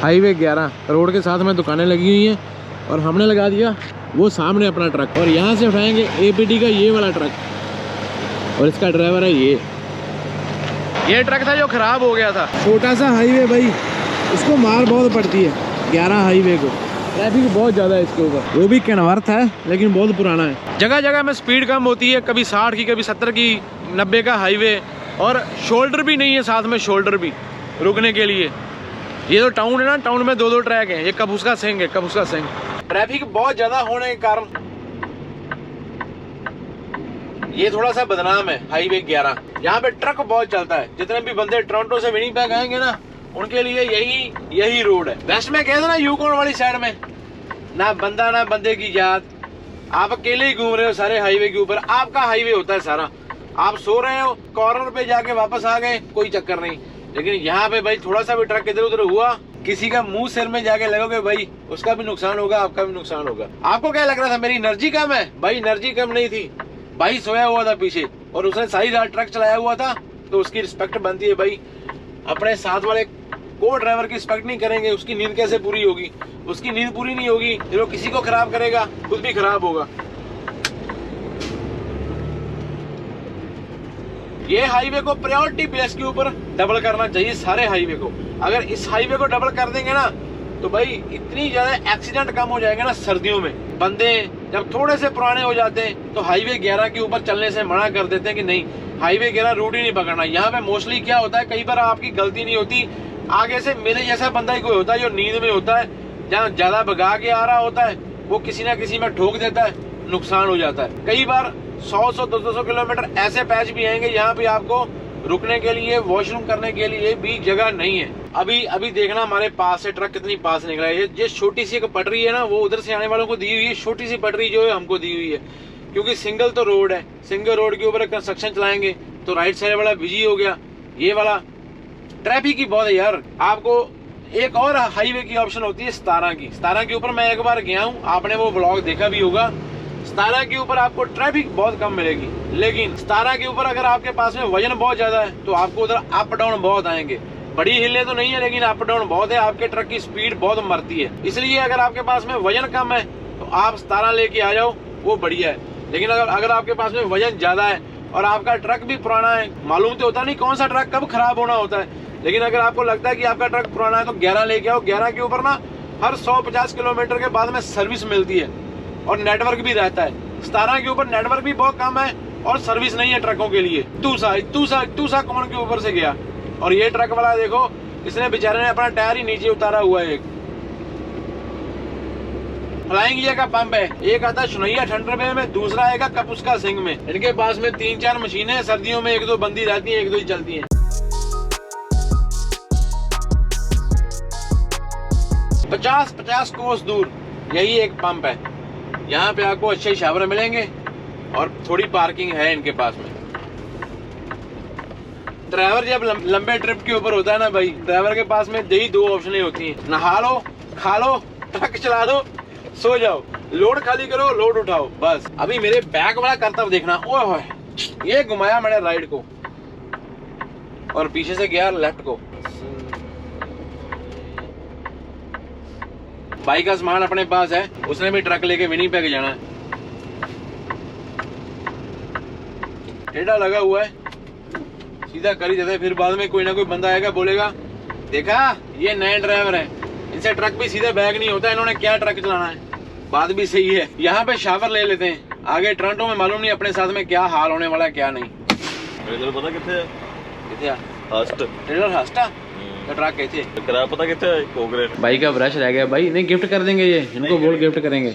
A: हाईवे 11, रोड के साथ में दुकानें लगी हुई हैं, और हमने लगा दिया वो सामने अपना ट्रक, और यहाँ से उठाएंगे एपीटी का ये वाला ट्रक, और इसका ड्राइवर है ये ट्रक था जो खराब हो गया था। छोटा सा हाईवे भाई, उसको मार बहुत पड़ती है। 11 हाईवे को। ट्रैफिक बहुत ज़्यादा है इसके ऊपर। वो भी कैनवर्थ है लेकिन बहुत पुराना है। जगह जगह में स्पीड कम होती है, कभी 60 की, कभी 70 की, 90 का हाईवे, और शोल्डर भी नहीं है साथ में, शोल्डर भी रुकने के लिए। ये तो टाउन है ना, टाउन में 2-2 ट्रैक हैं। ये कपूसका सिंह है, कपूसका सिंह। ट्रैफिक बहुत ज़्यादा होने के कारण ये थोड़ा सा बदनाम है हाईवे 11। यहाँ पे ट्रक बहुत चलता है। जितने भी बंदे टोरंटो से विनिपेग आएंगे ना, उनके लिए यही रोड है। वेस्ट में कहते ना यूकोन वाली साइड में, ना बंदा ना बंदे की जात, आप अकेले ही घूम रहे हो सारे हाईवे के ऊपर। आपका हाईवे होता है सारा। आप सो रहे हो, कॉर्नर पे जाके वापस आ गए, कोई चक्कर नहीं। लेकिन यहाँ पे भाई थोड़ा सा भी ट्रक इधर उधर हुआ, किसी का मुंह सिर में जाके लगोगे भाई, उसका भी नुकसान होगा, आपका भी नुकसान होगा। आपको क्या लग रहा था मेरी एनर्जी कम है? भाई एनर्जी कम नहीं थी, भाई सोया हुआ था पीछे और उसने सारी रात ट्रक चलाया हुआ था, तो उसकी रिस्पेक्ट बनती है भाई। अपने साथ वाले को ड्राइवर की रिस्पेक्ट नहीं करेंगे, उसकी नींद कैसे पूरी होगी? उसकी नींद पूरी नहीं होगी, जो किसी को खराब करेगा खुद भी खराब होगा। ये हाईवे को प्रायोरिटी बेस के ऊपर डबल करना चाहिए, सारे हाईवे को। अगर इस हाईवे को डबल कर देंगे ना, तो भाई इतनी ज्यादा एक्सीडेंट कम हो जाएगा ना। सर्दियों में बंदे जब थोड़े से पुराने हो जाते हैं तो हाईवे 11 के ऊपर चलने से मना कर देते हैं कि नहीं, हाईवे 11 रूट ही नहीं पकड़ना। यहाँ पे मोस्टली क्या होता है, कई बार आपकी गलती नहीं होती, आगे से मेरे जैसा बंदा ही कोई होता है जो नींद में होता है, जहाँ ज्यादा भगा के आ रहा होता है, वो किसी ना किसी में ठोक देता है, नुकसान हो जाता है। कई बार 100-200 किलोमीटर ऐसे पैच भी आएंगे यहाँ पे आपको रुकने के लिए, वॉशरूम करने के लिए भी जगह नहीं है। अभी देखना हमारे पास से ट्रक कितनी पास निकला है। ये छोटी सी एक पटरी है ना, वो उधर से आने वालों को दी हुई है। छोटी सी पटरी जो है हमको दी हुई है, क्योंकि सिंगल तो रोड है। सिंगल रोड के ऊपर कंस्ट्रक्शन चलाएंगे तो राइट साइड वाला बिजी हो गया। ये वाला ट्रैफिक ही बहुत है यार। आपको एक और हाईवे की ऑप्शन होती है 17 की। 17 के ऊपर मैं एक बार गया हूँ, आपने वो ब्लॉग देखा भी होगा। 17 के ऊपर आपको ट्रैफिक बहुत कम मिलेगी, लेकिन 17 के ऊपर अगर आपके पास में वजन बहुत ज्यादा है तो आपको उधर अप डाउन बहुत आएंगे। बड़ी हिलें तो नहीं है, लेकिन अप डाउन बहुत है। आपके ट्रक की स्पीड बहुत मरती है। इसलिए अगर आपके पास में वजन कम है तो आप 17 लेके आ जाओ, वो बढ़िया है। लेकिन अगर आपके पास में वजन ज्यादा है और आपका ट्रक भी पुराना है, मालूम तो होता नहीं कौन सा ट्रक कब खराब होना होता है, लेकिन अगर आपको लगता है कि आपका ट्रक पुराना है तो 11 लेके आओ। 11 के ऊपर ना हर 150 किलोमीटर के बाद में सर्विस मिलती है और नेटवर्क भी रहता है। 17 के ऊपर नेटवर्क भी बहुत कम है और सर्विस नहीं है ट्रकों के लिए। तूसा कौन के ऊपर से गया। और ये ट्रक वाला देखो, इसने बेचारे ने अपना टायर ही नीचे उतारा हुआ है। एक फ्लाइंग का पंप है, एक आता है सुनैया ठंडरबे में, दूसरा आएगा कपूसका सिंह में। इनके पास में 3-4 मशीनें हैं। सर्दियों में 1-2 बंदी रहती है, 1-2 ही चलती है। 50 कोस दूर यही एक पंप है। यहाँ पे आपको अच्छे शावर मिलेंगे और थोड़ी पार्किंग है इनके पास में। ड्राइवर जब लंबे ट्रिप के ऊपर होता है ना भाई, ड्राइवर के पास में यही 2 ऑप्शनें होती हैं, नहा लो, खा लो, ट्रक चला दो, सो जाओ, लोड खाली करो, लोड उठाओ, बस। अभी मेरे बैक वाला कर्तव्य देखना, ओए ये घुमाया मैंने राइट को और पीछे से गया लेफ्ट को। भाई का सामान अपने पास है, उसने भी ट्रक लेके विनिपेग जाना है। टेढ़ा लगा हुआ है, सीधा कर ही देते, फिर बाद में कोई ना कोई बंदा आएगा, बोलेगा देखा ये नए ड्राइवर है, इनसे ट्रक भी सीधे बैग नहीं होता, इन्होंने क्या ट्रक चलाना है। बात भी सही है। यहाँ पे शावर ले लेते हैं, आगे टोरंटो में मालूम नहीं अपने साथ में क्या हाल होने वाला है क्या नहीं।
B: पता कितने
A: ट्रक कैसे
B: पता कितने
A: भाई का ब्रश रह गया भाई, नहीं गिफ्ट कर देंगे, ये इनको बोल गिफ्ट करेंगे।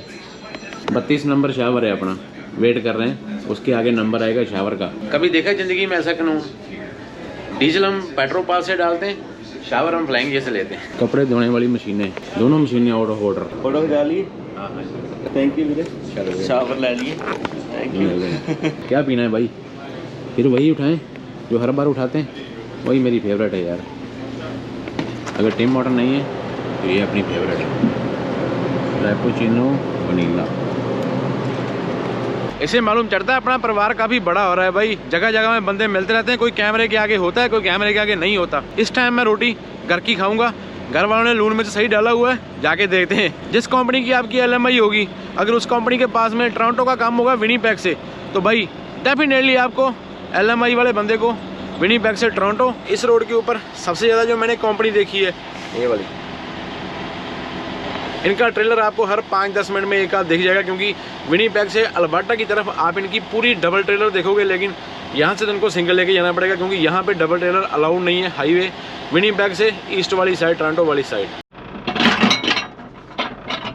A: 32 नंबर शावर है अपना, वेट कर रहे हैं, उसके आगे नंबर आएगा शावर का। कभी देखा जिंदगी में ऐसा कानून? डीजल हम पेट्रोल पंप से डालते हैं, शावर हम फ्लाइंग जैसे लेते हैं। कपड़े धोने वाली मशीनें, दोनों मशीनें आउट ऑफ ऑर्डर।
B: फोटो खिंचा लिए, थैंक यू मेरे, शावर ले लिए, थैंक यू।
A: क्या पीना है भाई? फिर वही उठाएं जो हर बार उठाते हैं, वही मेरी फेवरेट है यार। अगर टिम वाटर नहीं है तो ये अपनी फेवरेट है, कैपुचिनो वनीला। इसे मालूम चढ़ता है अपना परिवार काफ़ी बड़ा हो रहा है भाई। जगह जगह में बंदे मिलते रहते हैं, कोई कैमरे के आगे होता है, कोई कैमरे के आगे नहीं होता। इस टाइम मैं रोटी घर की खाऊंगा, घर वालों ने लून मिर्च सही डाला हुआ है, जाके देखते हैं। जिस कंपनी की आपकी LMI होगी, अगर उस कंपनी के पास में टोरंटो का काम होगा विनिपेग से, तो भाई डेफिनेटली आपको LMI वाले बंदे को विनिपेग से टोरंटो। इस रोड के ऊपर सबसे ज़्यादा जो मैंने कंपनी देखी है ये वाली, इनका ट्रेलर आपको हर 5-10 मिनट में एक आध दिख जाएगा, क्योंकि विनीपेग से अल्बर्टा की तरफ आप इनकी पूरी डबल ट्रेलर देखोगे, लेकिन यहाँ से तो इनको सिंगल लेके जाना पड़ेगा, क्योंकि यहाँ पे डबल ट्रेलर अलाउड नहीं है हाईवे विनीपेग से ईस्ट वाली साइड, टोरंटो वाली साइड।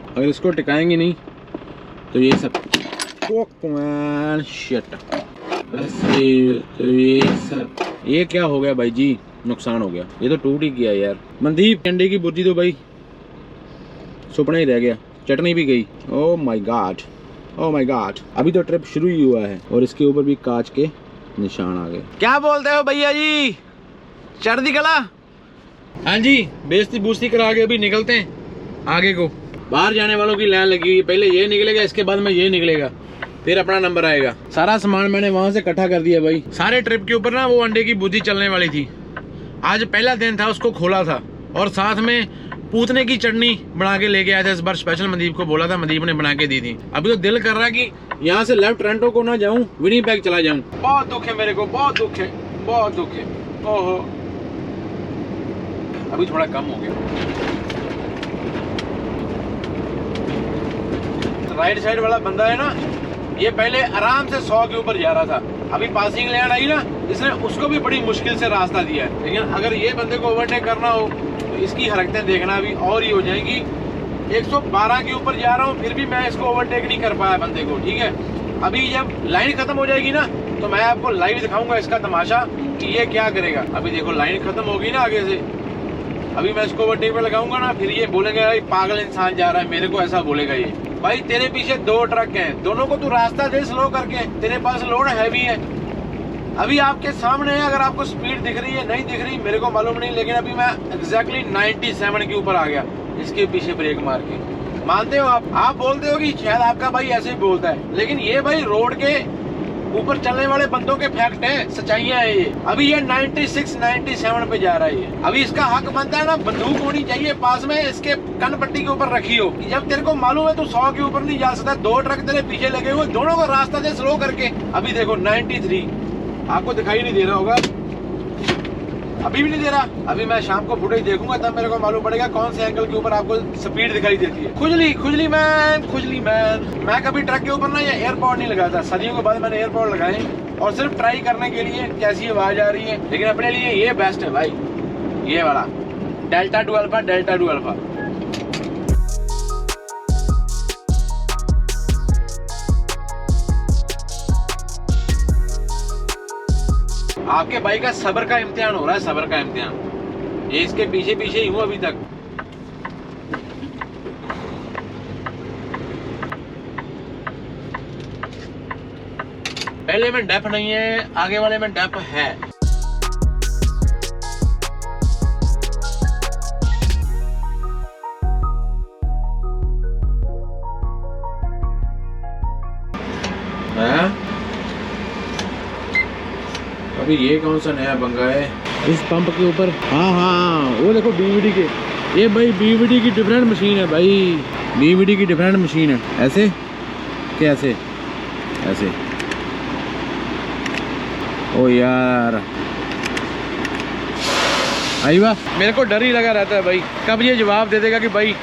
A: अगर इसको टिकाएंगे नहीं तो ये सब शिट, ये क्या हो गया भाई जी, नुकसान हो गया, ये तो टूट ही गया यार। मनदीप अंडे की भुर्जी तो भाई सुपना ही रह गया, चटनी भी गई। Oh my God, oh my God. अभी तो ट्रिप शुरू ही हुआ है और इसके ऊपर भी कांच के निशान आ गए। क्या बोलते हो भैया जी, चढ़ दी गला? हाँ जी, बेइज्जती बूस्ती करा के अभी निकलते हैं आगे को। बाहर जाने वालों की लाइन लगी हुई, पहले ये निकलेगा, इसके बाद में ये निकलेगा, फिर अपना नंबर आएगा। सारा सामान मैंने वहां से इकट्ठा कर दिया भाई। सारे ट्रिप के ऊपर ना वो अंडे की भुर्जी चलने वाली थी, आज पहला दिन था, उसको खोला था और साथ में पूतने की चटनी बना के लेके आया था। इस बार स्पेशल मनदीप को बोला था, मनदीप ने बना के दी थी। अभी तो दिल कर रहा है कि यहाँ से लेफ्ट टोरंटो को ना जाऊं, विनीपेग चला जाऊं। बहुत दुख है मेरे को, बहुत दुख है, बहुत दुख है। ओहो, अभी थोड़ा कम हो गया। राइट साइड वाला बंदा है ना, ये पहले आराम से 100 के ऊपर जा रहा था, अभी पासिंग लेन आई ना, इसने उसको भी बड़ी मुश्किल से रास्ता दिया है। लेकिन अगर ये बंदे को ओवरटेक करना हो तो इसकी हरकतें देखना अभी और ही हो जाएंगी। 112 के ऊपर जा रहा हूँ, फिर भी मैं इसको ओवरटेक नहीं कर पाया बंदे को, ठीक है। अभी जब लाइन खत्म हो जाएगी ना तो मैं आपको लाइव दिखाऊंगा इसका तमाशा कि ये क्या करेगा। अभी देखो लाइन खत्म होगी ना आगे से, अभी मैं इसको ओवरटेक पे लगाऊंगा ना, फिर ये बोलेगा पागल इंसान जा रहा है, मेरे को ऐसा बोलेगा ये। भाई तेरे पीछे 2 ट्रक हैं, दोनों को तू रास्ता दे स्लो करके, तेरे पास लोड हैवी है। अभी आपके सामने है, अगर आपको स्पीड दिख रही है नहीं दिख रही मेरे को मालूम नहीं, लेकिन अभी मैं एग्जैक्टली 97 के ऊपर आ गया इसके पीछे ब्रेक मार के। मानते हो आप बोलते हो कि शायद आपका भाई ऐसे ही बोलता है, लेकिन ये भाई रोड के ऊपर चलने वाले बंदों के फैक्ट है, सच्चाइयां है ये। अभी ये 96-97 पे जा रहा है ये। अभी इसका हक बनता है ना, बंदूक होनी चाहिए पास में, इसके कन पट्टी के ऊपर रखी हो। जब तेरे को मालूम है तू 100 के ऊपर नहीं जा सकता, 2 ट्रक तेरे पीछे लगे हुए, दोनों को रास्ता दे स्लो करके। अभी देखो 93, आपको दिखाई नहीं दे रहा होगा, अभी भी नहीं दे रहा। अभी मैं शाम को फुटेज देखूंगा तब मेरे को मालूम पड़ेगा कौन से एंगल के ऊपर आपको स्पीड दिखाई देती है। खुजली मैन। मैं कभी ट्रक के ऊपर ना ये एयरपोर्ट नहीं लगाता, सदियों के बाद मैंने एयरपोर्ट लगाए और सिर्फ ट्राई करने के लिए कैसी आवाज आ रही है, लेकिन अपने लिए ये बेस्ट है भाई, ये वाला डेल्टा टू अल्फा। आपके भाई का सब्र का इम्तिहान हो रहा है, सब्र का इम्तिहान। ये इसके पीछे ही हूँ अभी तक। पहले में डेप नहीं है, आगे वाले में डेप है। अभी ये कौन सा नया पंगा है इस पंप के ऊपर? हाँ, वो देखो बीवीडी के, ये भाई बीवीडी की डिफरेंट मशीन है भाई, बीवीडी की डिफरेंट मशीन है। ऐसे कैसे ऐसे? ओ यार आई वाह, मेरे को डर ही लगा रहता है भाई, कब ये जवाब दे देगा कि भाई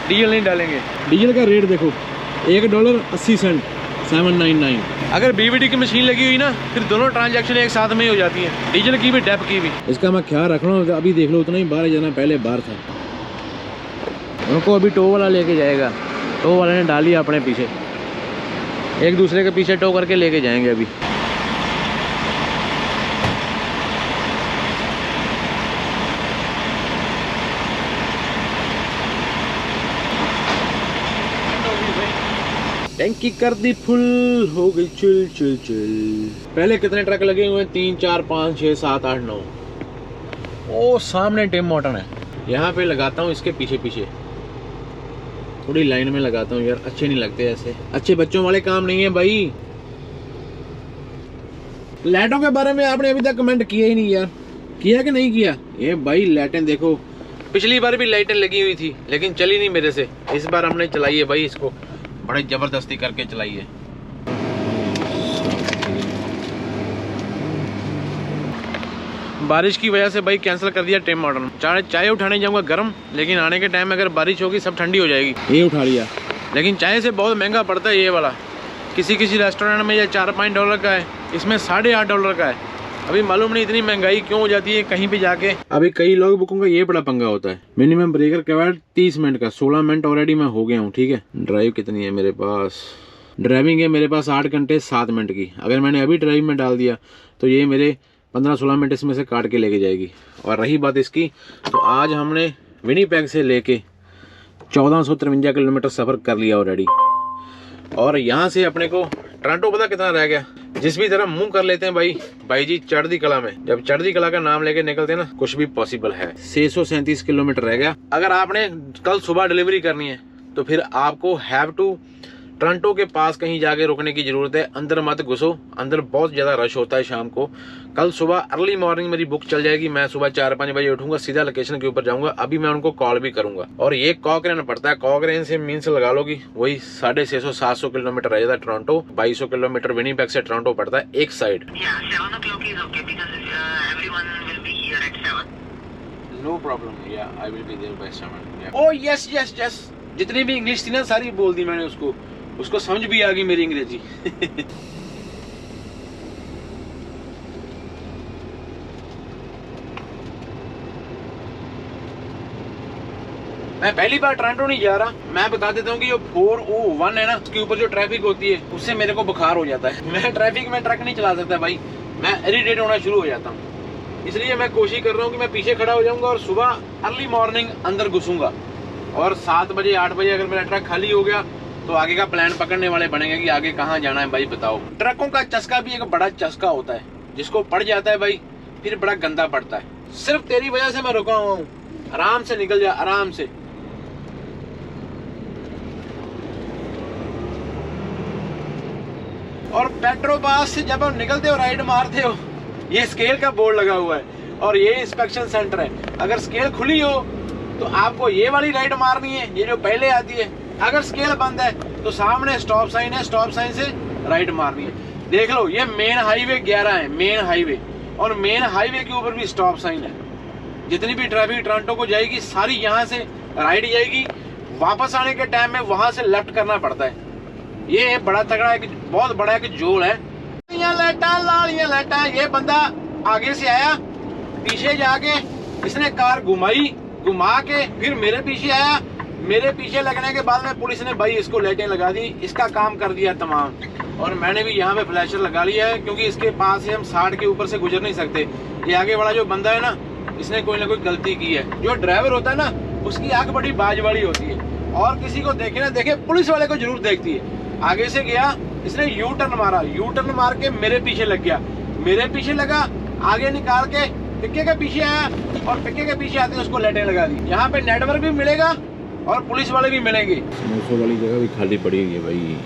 A: डीजल नहीं डालेंगे। डीजल का रेट देखो, $1.80 799। अगर बीवीडी की मशीन लगी हुई ना, फिर दोनों ट्रांजैक्शन एक साथ में ही हो जाती हैं, डीजल की भी डेप की भी। इसका मैं ख्याल रख रहा हूँ। अभी देख लो, उतना ही बाहर जाना, पहले बाहर था। उनको अभी टो वाला लेके जाएगा, टो वाले ने डाली अपने पीछे, एक दूसरे के पीछे टो करके लेके जाएंगे अभी। टैंकी कर दी फुल, हो गई चिल। पहले कितने ट्रक लगे हुए हैं? 3, 4, 5, 6, 7, 8, 9। ओ सामने टिम मॉर्टन है, यहाँ पे लगाता हूँ इसके पीछे थोड़ी लाइन में लगाता हूँ यार, अच्छे नहीं लगते ऐसे, अच्छे बच्चों वाले काम नहीं है भाई। लाइटों के बारे में आपने अभी तक कमेंट किया ही नहीं यार, किया कि नहीं किया? ये भाई लाइटें देखो, पिछली बार भी लाइटें लगी हुई थी लेकिन चली नहीं मेरे से, इस बार हमने चलाई है भाई, इसको बड़े जबरदस्ती करके चलाई है। बारिश की वजह से भाई कैंसिल कर दिया टिम मॉर्टन। चाय उठाने जाऊंगा गर्म, लेकिन आने के टाइम में अगर बारिश होगी सब ठंडी हो जाएगी। ये उठा लिया, लेकिन चाय से बहुत महंगा पड़ता है ये वाला। किसी रेस्टोरेंट में ये $4-5 का है, इसमें $8.5 का है। अभी मालूम नहीं इतनी महंगाई क्यों हो जाती है कहीं भी जाके। अभी कई लोग बुकों का ये बड़ा पंगा होता है। मिनिमम ब्रेकर कवर्ड 30 मिनट का, 16 मिनट ऑलरेडी मैं हो गया हूँ। ठीक है, ड्राइव कितनी है मेरे पास? ड्राइविंग है मेरे पास 8 घंटे 7 मिनट की। अगर मैंने अभी ड्राइव में डाल दिया तो ये मेरे 15-16 मिनट इसमें से काट के लेके जाएगी। और रही बात इसकी, तो आज हमने विनीपेग से लेके 1453 किलोमीटर सफ़र कर लिया ऑलरेडी। और यहाँ से अपने को टोरंटो पता कितना रह गया? जिस भी तरह मुंह कर लेते हैं भाई जी चढ़ती कला में, जब चढ़ती कला का नाम लेके निकलते हैं ना, कुछ भी पॉसिबल है। 637 किलोमीटर रह गया। अगर आपने कल सुबह डिलीवरी करनी है तो फिर आपको हैव टू टोरंटो के पास कहीं जाके रुकने की जरूरत है। अंदर मत घुसो, अंदर बहुत ज्यादा रश होता है शाम को। कल सुबह अर्ली मॉर्निंग मेरी बुक चल जाएगी। मैं सुबह 4-5 बजे उठूंगा, सीधा लोकेशन के ऊपर जाऊंगा। अभी मैं उनको कॉल भी करूंगा। और ये कॉकरेन पड़ता है, कॉकरेन से मीन्स लगा लो कि वही 650-700 किलोमीटर रह जाता है टोरंटो। 2200 किलोमीटर विनीपेग से टोरंटो पड़ता है एक side. No problem, yeah I will be there by 7। Oh yes yes yes, जितनी भी इंग्लिश थी ना सारी बोल दी मैंने उसको समझ भी आ गई मेरी अंग्रेजी। मैं पहली बार टोरंटो नहीं जा रहा। मैं बता देता हूँ कि जो 401 है ना, उसके ऊपर जो ट्रैफिक होती है उससे मेरे को बुखार हो जाता है। मैं ट्रैफिक में ट्रक नहीं चला सकता भाई, मैं इरिटेट होना शुरू हो जाता हूँ। इसलिए मैं कोशिश कर रहा हूँ कि मैं पीछे खड़ा हो जाऊंगा और सुबह अर्ली मॉर्निंग अंदर घुसूंगा। और 7 बजे 8 बजे अगर मेरा ट्रक खाली हो गया तो आगे का प्लान पकड़ने वाले बनेंगे कि आगे कहाँ जाना है भाई बताओ। ट्रकों का चस्का भी एक बड़ा चस्का होता है, जिसको पड़ जाता है भाई फिर बड़ा गंदा पड़ता है। सिर्फ तेरी वजह से मैं रुका हुआ हूँ, आराम से निकल जा, आराम से। और पेट्रोबास से जब आप निकलते हो राइड मारते हो, ये स्केल का बोर्ड लगा हुआ है और ये इंस्पेक्शन सेंटर है। अगर स्केल खुली हो तो आपको ये वाली राइड मारनी है, ये जो पहले आती है। अगर स्केल बंद है तो सामने स्टॉप साइन है, स्टॉप साइन से राइड मारनी है। देख लो, ये मेन हाईवे 11 है, मेन हाईवे। और मेन हाईवे के ऊपर भी स्टॉप साइन है। जितनी भी ट्रैफिक टोरंटो को जाएगी सारी यहाँ से राइड जाएगी। वापस आने के टाइम में वहां से लेफ्ट करना पड़ता है। ये बड़ा तगड़ा एक बहुत बड़ा एक जोड़ है। लालियां लाइटां, ये बंदा आगे से आया, पीछे जाके इसने कार घुमा के फिर मेरे पीछे आया। मेरे पीछे लगने के बाद में पुलिस ने भाई इसको लाइटें लगा दी, इसका काम कर दिया तमाम। और मैंने भी यहाँ पे फ्लैशर लगा लिया है, क्योंकि इसके पास से हम 60 के ऊपर से गुजर नहीं सकते। ये आगे वाला जो बंदा है ना, इसने कोई ना कोई गलती की है। जो ड्राइवर होता है ना, उसकी आंख बड़ी बाज वाली होती है, और किसी को देखे ना देखे पुलिस वाले को जरूर देखती है। आगे से गया, इसने यू टर्न मारा, यू टर्न मार के मेरे पीछे लग गया। मेरे पीछे लगा, आगे निकाल के पिक्के के पीछे आया, और पिक्के के पीछे आते उसको लाइटें लगा दी। यहाँ पे नेटवर्क भी मिलेगा और पुलिस वाले भी मिलेंगे। समोसों वाली जगह भी खाली पड़ी हुई है भाई,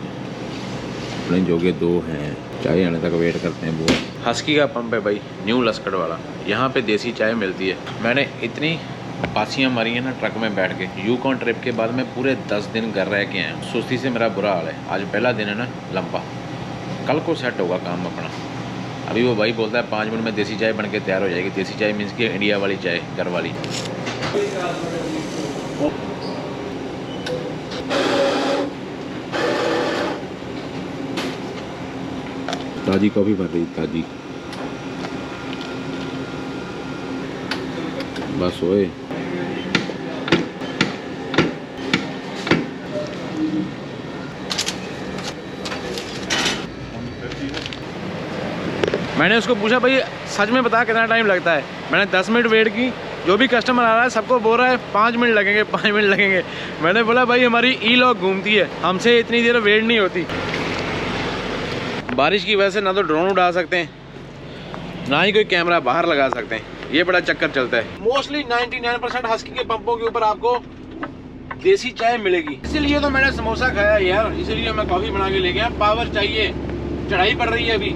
A: अपने जोगे 2 हैं। चाय आने तक वेट करते हैं। वो हस्की का पंप है भाई, न्यू लस्कड़ वाला। यहाँ पे देसी चाय मिलती है। मैंने इतनी पासियाँ मारी है ना ट्रक में बैठ के। यूकॉन ट्रिप के बाद मैं पूरे 10 दिन घर रह के आया हूँ। सुस्ती से मेरा बुरा हाल है। आज पहला दिन है ना लंबा, कल को सेट होगा काम अपना। अभी वो भाई बोलता है 5 मिनट में देसी चाय बन के तैयार हो जाएगी। देसी चाय मीन्स की इंडिया वाली चाय, घर वाली। ताजी कॉफी भर रही, ताजी। बस ओए, मैंने उसको पूछा भाई सच में बता कितना टाइम लगता है। मैंने 10 मिनट वेट की। जो भी कस्टमर आ रहा है सबको बोल रहा है 5 मिनट लगेंगे, 5 मिनट लगेंगे। मैंने बोला भाई हमारी ई लॉक घूमती है, हमसे इतनी देर वेट नहीं होती। बारिश की वजह से ना तो ड्रोन उड़ा सकते हैं, ना ही कोई कैमरा बाहर लगा सकते हैं। ये बड़ा चक्कर चलता है। मोस्टली 99% हस्की के पंपों के ऊपर आपको देसी चाय मिलेगी। इसीलिए तो मैंने समोसा खाया यार, इसीलिए मैं कॉफी बना के ले गया। पावर चाहिए, चढ़ाई पड़ रही है अभी।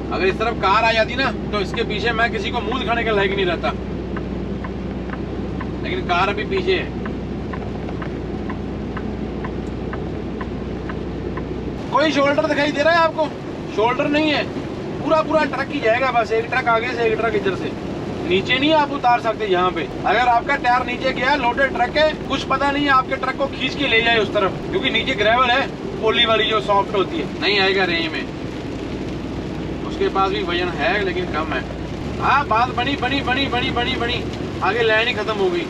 A: अगर इस तरफ कार आ जाती ना तो इसके पीछे मैं किसी को मुंह दिखाने के लायक नहीं रहता, लेकिन कार अभी पीछे है। कोई शोल्डर दिखाई दे रहा है आपको? शोल्डर नहीं है, पूरा पूरा ट्रक ही जाएगा, बस एक ट्रक आगे से एक ट्रक इधर से। नीचे नहीं आप उतार सकते यहाँ पे। अगर आपका टायर नीचे गया, लोडेड ट्रक है, कुछ पता नहीं है आपके ट्रक को खींच के ले जाए उस तरफ, क्योंकि नीचे ग्रेवल है, पोली वाली जो सॉफ्ट होती है, नहीं आएगा रेंज में। उसके पास भी वजन है लेकिन कम है। हाँ, बात बनी बनी बनी बनी बनी बनी, आगे लाइन ही खत्म हो गई।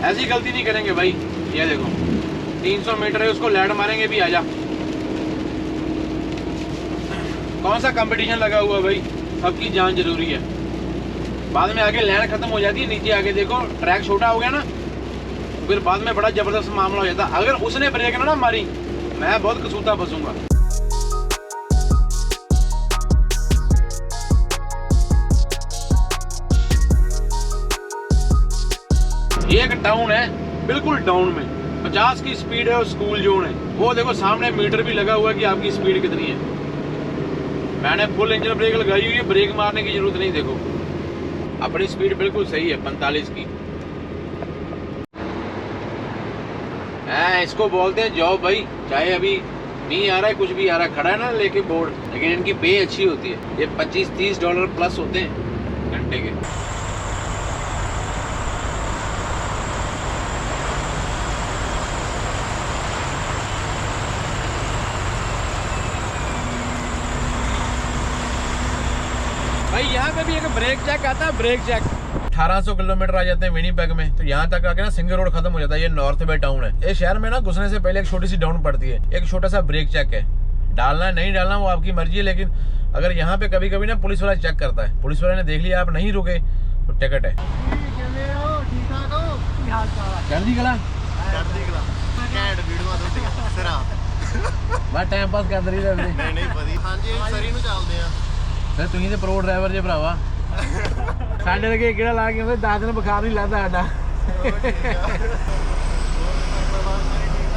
A: ऐसी गलती नहीं करेंगे भाई। ये देखो 300 मीटर है, उसको लैंड मारेंगे भी, आजा। कौन सा कंपटीशन लगा हुआ भाई, सबकी जान जरूरी है। बाद में आगे लैंड खत्म हो जाती है, नीचे आगे देखो ट्रैक छोटा हो गया ना, फिर बाद में बड़ा जबरदस्त मामला हो जाता। अगर उसने ब्रेक ना मारी, मैं बहुत कसूता फंसूंगा। ये एक टाउन है, बिल्कुल टाउन में 50 की स्पीड है और स्कूल जोन है। वो देखो सामने मीटर भी लगा हुआ है कि आपकी स्पीड कितनी है। मैंने फुल इंजन ब्रेक लगाई हुई है, ब्रेक मारने की जरूरत नहीं। देखो अपनी स्पीड बिल्कुल सही है, 45 की। इसको बोलते हैं जॉब भाई। चाहे अभी नहीं आ रहा है, कुछ भी आ रहा है, खड़ा है ना लेके बोर्ड, लेकिन इनकी पे अच्छी होती है। ये $25-30 प्लस होते हैं घंटे के। भाई यहाँ पे भी एक ब्रेक चेक आता है, ब्रेक चेक। 1800 किलोमीटर आ जाते हैं विनीपेग में, तो यहाँ तक आके ना सिंगल रोड खत्म हो जाता है। ये नॉर्थ बे टाउन है। ये शहर में ना घुसने से पहले एक छोटी सी डाउन पड़ती है, एक छोटा सा ब्रेक चेक है। डालना है नहीं डालना वो आपकी मर्जी है, लेकिन अगर यहाँ पे कभी कभी ना पुलिस वाला चेक करता है, पुलिस वाले ने देख लिया आप नहीं रुके तो टिकट है। बस टाइम पास कर रही है। फिर तुम तो प्रो ड्राइवर जे भरावा, साडे लगे गेड़ा ला के 10 दिन बुखार नहीं लगता साडा।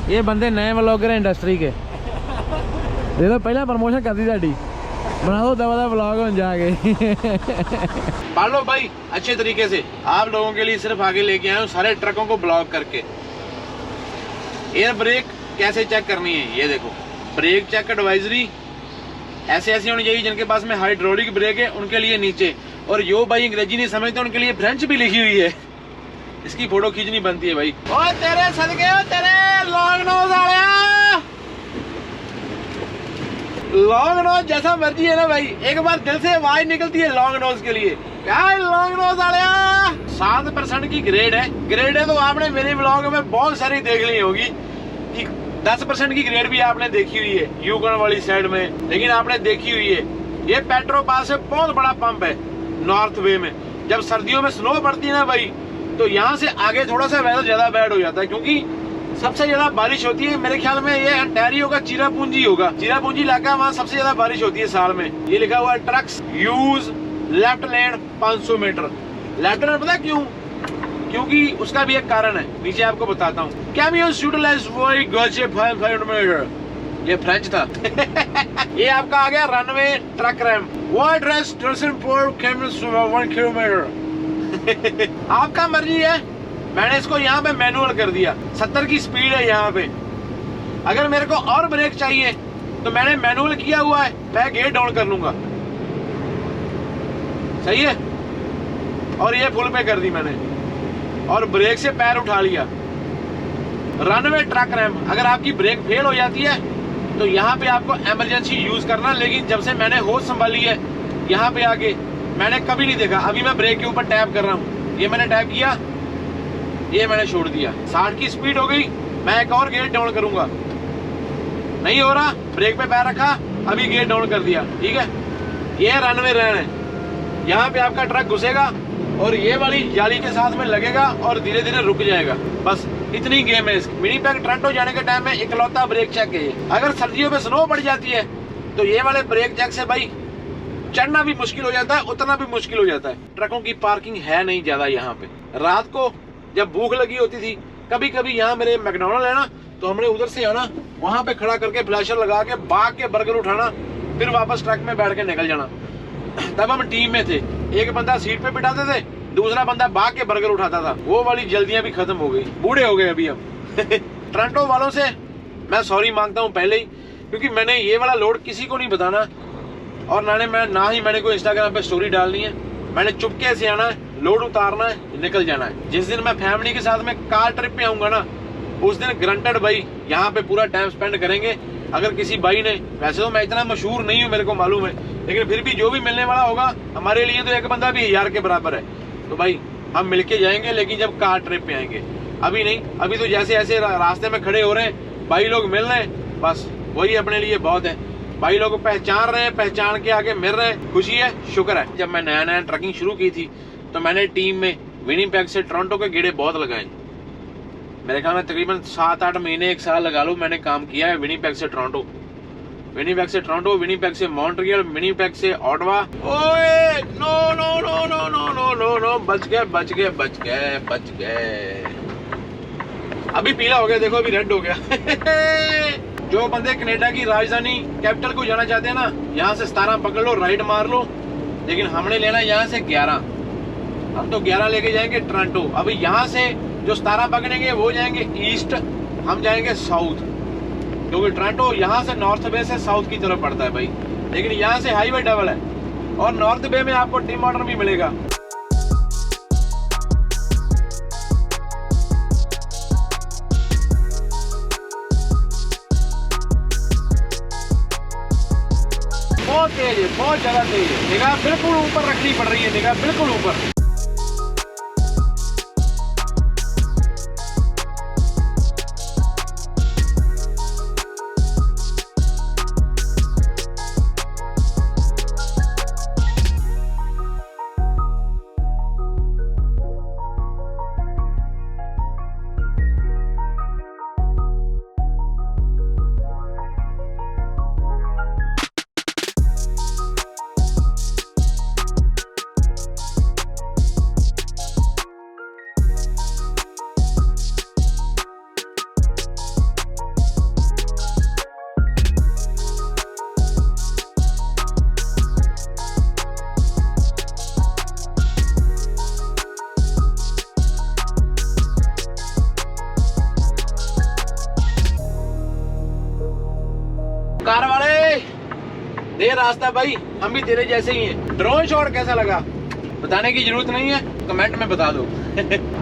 A: ये बंदे नए व्लॉगर हैं इंडस्ट्री के। देखो पहला प्रमोशन कर दी साडी, बना दो दवा व्लॉग हो जाके। पाल लो भाई अच्छे तरीके से। आप लोगों के लिए सिर्फ आगे लेके आए हूँ सारे ट्रकों को ब्लॉक करके। एयर ब्रेक कैसे चेक करनी है, ये देखो ब्रेक चेक एडवाइजरी ऐसे ऐसी होनी चाहिए। जिनके पास में हाइड्रोलिक ब्रेक है उनके लिए नीचे, और जो भाई अंग्रेजी नहीं समझते उनके लिए फ्रेंच भी लिखी हुई है। इसकी फोटो खींचनी बनती है भाई। ओ तेरे सदके, ओ तेरे लॉन्ग नोज आया, लॉन्ग नोज जैसा मर्जी है ना भाई, एक बार दिल से आवाज निकलती है लॉन्ग नोज के लिए। क्या लॉन्ग नोज आया 7% की ग्रेड है तो आपने मेरे ब्लॉग में बहुत सारी देख ली होगी। 10% की ग्रेड भी आपने देखी हुई है यूकन वाली साइड में, लेकिन आपने देखी हुई है। ये पेट्रोपास है, बहुत बड़ा पंप है नॉर्थ वे में। जब सर्दियों में स्नो पड़ती है ना भाई, तो यहाँ से आगे थोड़ा सा वेदर ज्यादा बैड हो जाता है, क्योंकि सबसे ज्यादा बारिश होती है। मेरे ख्याल में ये अंटारियो का चिरापूंजी होगा, चिरापूंजी इलाका, वहाँ सबसे ज्यादा बारिश होती है साल में। ये लिखा हुआ है ट्रक्स यूज लेफ्ट लेन 500 मीटर। लेफ्ट लेन पता क्यों? क्योंकि उसका भी एक कारण है, नीचे आपको बताता हूँ। कैमियोंस यूटिलाइज वही गजे 500 मीटर। ये फ्रेंच था। ये आपका आ गया runway truck ram, wide race 1 kilometre. आपका मर्जी है। मैंने इसको यहाँ पे मैनुअल कर दिया, 70 की स्पीड है यहाँ पे। अगर मेरे को और ब्रेक चाहिए तो मैंने मैनुअल किया हुआ है, मैं गेयर डाउन कर लूंगा। सही है। और ये फुल पे कर दी मैंने, और ब्रेक से पैर उठा लिया। रनवे ट्रक रैम, अगर आपकी ब्रेक फेल हो जाती है तो यहाँ पे आपको इमरजेंसी यूज करना। लेकिन जब से मैंने होश संभाली है यहाँ पे आके, मैंने कभी नहीं देखा। अभी मैं ब्रेक के ऊपर टैप कर रहा हूँ, ये मैंने टैप किया, ये मैंने छोड़ दिया। 60 की स्पीड हो गई, मैं एक और गेयर डाउन करूंगा। नहीं हो रहा, ब्रेक पे पैर रखा, अभी गेयर डाउन कर दिया। ठीक है, ये रनवे रैन है। यहाँ पे आपका ट्रक घुसेगा और ये वाली जाली के साथ में लगेगा और धीरे धीरे रुक जाएगा। बस इतनी गेम है इसकी। विनीपेग टोरंटो जाने के टाइम में इकलौता ब्रेक चेक है ये। अगर सर्दियों में स्नो पड़ जाती है तो ये वाले ब्रेक चेक से भाई चढ़ना भी मुश्किल हो जाता है, उतरना भी मुश्किल हो जाता है। ट्रकों की पार्किंग है नहीं ज्यादा यहाँ पे। रात को जब भूख लगी होती थी, कभी कभी यहाँ मेरे मैकडॉनल्ड है ना, तो हमने उधर से आना, वहां पे खड़ा करके फ्लैशर लगा के भाग के बर्गर उठाना, फिर वापस ट्रक में बैठ के निकल जाना। तब हम टीम में थे, एक बंदा सीट पे बिठाते थे, दूसरा बंदा भाग के बर्गर उठाता था। वो वाली जल्दियां भी खत्म हो गई, बूढ़े हो गए अभी हम। टोरंटो वालों से मैं सॉरी मांगता हूँ पहले ही, क्योंकि मैंने ये वाला लोड किसी को नहीं बताना। और ना ही मैंने कोई इंस्टाग्राम पे स्टोरी डालनी है। मैंने चुपके से आना है, लोड उतारना है, निकल जाना है। जिस दिन मैं फैमिली के साथ में कार ट्रिप पे आऊंगा ना, उस दिन ग्रंटेड भाई यहाँ पे पूरा टाइम स्पेंड करेंगे। अगर किसी भाई ने, वैसे तो मैं इतना मशहूर नहीं हूँ, मेरे को मालूम है, लेकिन फिर भी जो भी मिलने वाला होगा हमारे लिए तो एक बंदा भी 1000 के बराबर है। तो भाई हम मिलके जाएंगे, लेकिन जब कार ट्रिप पे आएंगे, अभी नहीं। अभी तो जैसे ऐसे रास्ते में खड़े हो रहे हैं, भाई लोग मिल रहे हैं, बस वही अपने लिए बहुत है। भाई लोग पहचान रहे हैं, पहचान के आगे मिल रहे हैं, खुशी है, शुक्र है। जब मैं नया ट्रकिंग शुरू की थी तो मैंने टीम में विनिपेग से टोरंटो के गेड़े बहुत लगाए। मेरे ख्याल में तकरीबन 7-8 महीने, 1 साल लगा लो, मैंने काम किया है विनिपेग से टोरंटो, विनिपेग से टोरंटो, विनिपेग से मॉन्ट्रियल, विनिपेग से ऑटवा। ओए no no no no no no no no, बच गए बच गए बच गए बच गए। अभी पीला हो गया, देखो अभी रेड हो गया। जो बंदे कनाडा की राजधानी कैपिटल को जाना चाहते हैं ना, यहाँ से 17 पकड़ लो, राइट मार लो। लेकिन हमने लेना यहाँ से 11, हम तो 11 लेके जाएंगे टोरंटो। अभी यहाँ से जो 17 पकड़ेंगे वो जाएंगे ईस्ट, हम जाएंगे साउथ, क्योंकि टोरंटो यहाँ से नॉर्थ बे से साउथ की तरफ पड़ता है भाई। लेकिन यहाँ से हाईवे डबल है, और नॉर्थ बे में आपको टिम हॉर्टन भी मिलेगा। बहुत तेज है, बहुत ज्यादा तेज है। निगाह बिल्कुल ऊपर रखनी पड़ रही है, निगाह बिल्कुल ऊपर। कार वाले दे रास्ता भाई, हम भी तेरे जैसे ही हैं। ड्रोन शॉट कैसा लगा बताने की जरूरत नहीं है, कमेंट में बता दो।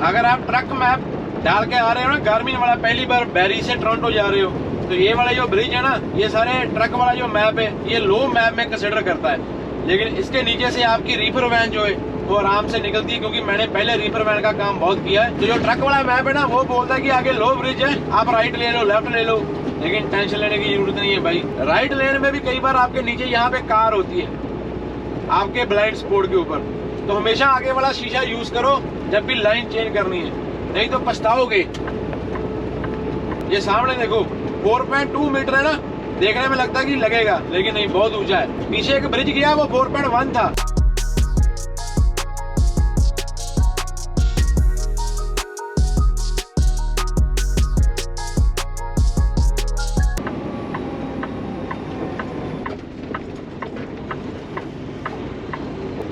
A: अगर आप ट्रक मैप डाल के आ रहे हो ना, गार्मिन वाला, पहली बार बैरी से टोरंटो जा रहे हो, तो ये वाला जो ब्रिज है ना, ये सारे ट्रक वाला जो मैप है, ये लो मैप में कंसिडर करता है। लेकिन इसके नीचे से आपकी रीफर वैन जो है वो आराम से निकलती है, क्योंकि मैंने पहले रीफर वैन का काम बहुत किया है। तो जो ट्रक वाला मैप है ना, वो बोलता है कि आगे लो ब्रिज है, आप राइट ले लो, लेफ्ट ले लो। लेकिन टेंशन लेने की जरूरत नहीं है भाई। राइट लेन में भी कई बार आपके नीचे यहाँ पे कार होती है, आपके ब्लाइंड स्पॉट के ऊपर, तो हमेशा आगे वाला शीशा यूज करो जब भी लाइन चेंज करनी है, नहीं तो पछताओगे। ये सामने देखो 4.2 मीटर है ना, देखने में लगता है कि लगेगा, लेकिन नहीं, बहुत ऊंचा है। पीछे एक ब्रिज गया, वो 4.1 था।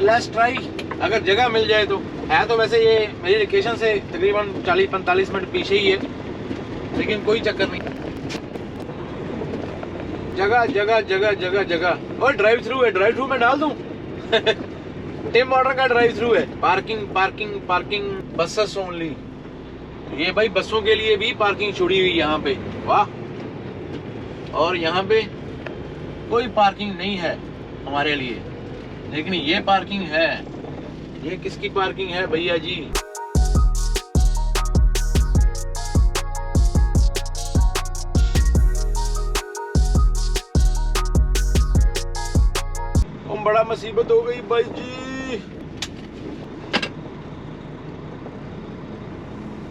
A: लेट्स ट्राई, अगर जगह मिल जाए तो। है तो वैसे ये मेरी लोकेशन से तकरीबन 40-45 मिनट पीछे ही है, लेकिन कोई चक्कर नहीं। जगह जगह जगह जगह जगह। और ड्राइव थ्रू है, ड्राइव थ्रू में डाल दूं। टिम हॉर्टन का ड्राइव थ्रू है। Parking parking parking, buses only. ये भाई बसों के लिए भी पार्किंग छोड़ी हुई यहाँ पे, वाह। और यहाँ पे कोई पार्किंग नहीं है हमारे लिए, लेकिन ये पार्किंग है। ये किसकी पार्किंग है भैया जी? बड़ा मुसीबत हो गई भाई जी।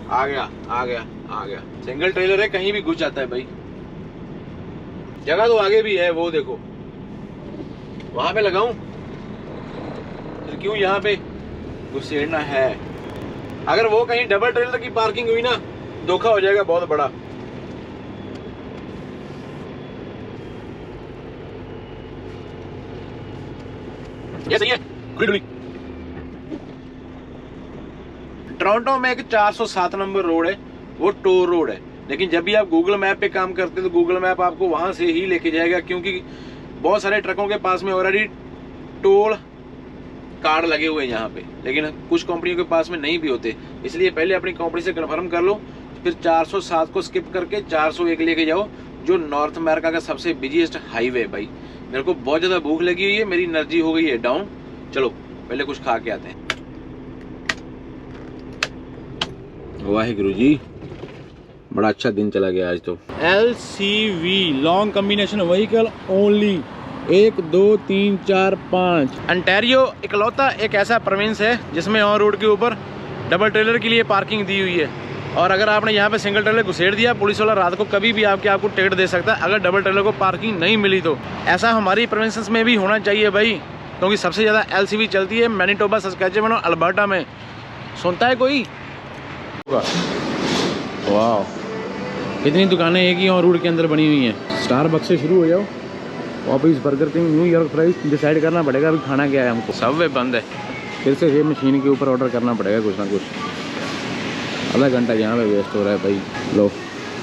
A: आ गया आ गया आ गया। सिंगल ट्रेलर है, कहीं भी घुस जाता है भाई। जगह तो आगे भी है, वो देखो वहां पे लगाऊं, फिर क्यों यहाँ पे घुसेड़ना है। अगर वो कहीं डबल ट्रेलर की पार्किंग हुई ना, धोखा हो जाएगा बहुत बड़ा। ये सही है। टोरंटो में एक 407 नंबर रोड है, वो टोर रोड है। लेकिन जब भी आप गूगल मैप पे काम करते हैं तो गूगल मैप आपको वहां से ही लेके जाएगा, क्योंकि बहुत सारे ट्रकों के पास में ऑलरेडी टोल कार्ड लगे हुए हैं यहाँ पे, लेकिन कुछ कंपनियों के पास में नहीं भी होते। इसलिए पहले अपनी कंपनी से कन्फर्म कर लो, फिर 407 को स्किप करके 401 लेके जाओ, जो नॉर्थ अमेरिका का सबसे बिजीएस्ट हाईवे। भाई मेरे को बहुत ज़्यादा भूख लगी हुई है, मेरी एनर्जी हो गई है डाउन। चलो पहले कुछ खा के आते हैं। वाहिगुरु जी, बड़ा अच्छा दिन चला गया आज तो। LCV long combination vehicle only 1 2 3 4 5। Ontario इकलौता एक ऐसा प्रोविंस है जिसमें ऑन रोड के ऊपर डबल ट्रेलर के लिए पार्किंग दी हुई है, और अगर आपने यहाँ पे सिंगल ट्रेलर घुसेड़ दिया, पुलिस वाला रात को कभी भी आपको टिकट दे सकता है अगर डबल ट्रेलर को पार्किंग नहीं मिली तो। ऐसा हमारी प्रोविंसेस में भी होना चाहिए भाई, क्योंकि सबसे ज़्यादा LCV चलती है मैनीटोबा, सस्कैचुअन और अल्बर्टा में। सुनता है कोई? वाह, कितनी दुकानें एक ही और रोड के अंदर बनी हुई हैं। स्टारबक्स से शुरू हो जाओ, office, burger king, New York fries. Decide करना पड़ेगा अभी खाना क्या है हमको। सबवे बंद है, फिर से ये मशीन के ऊपर ऑर्डर करना पड़ेगा कुछ ना कुछ। आधा घंटा यहाँ पे वेस्ट हो रहा है भाई। लो,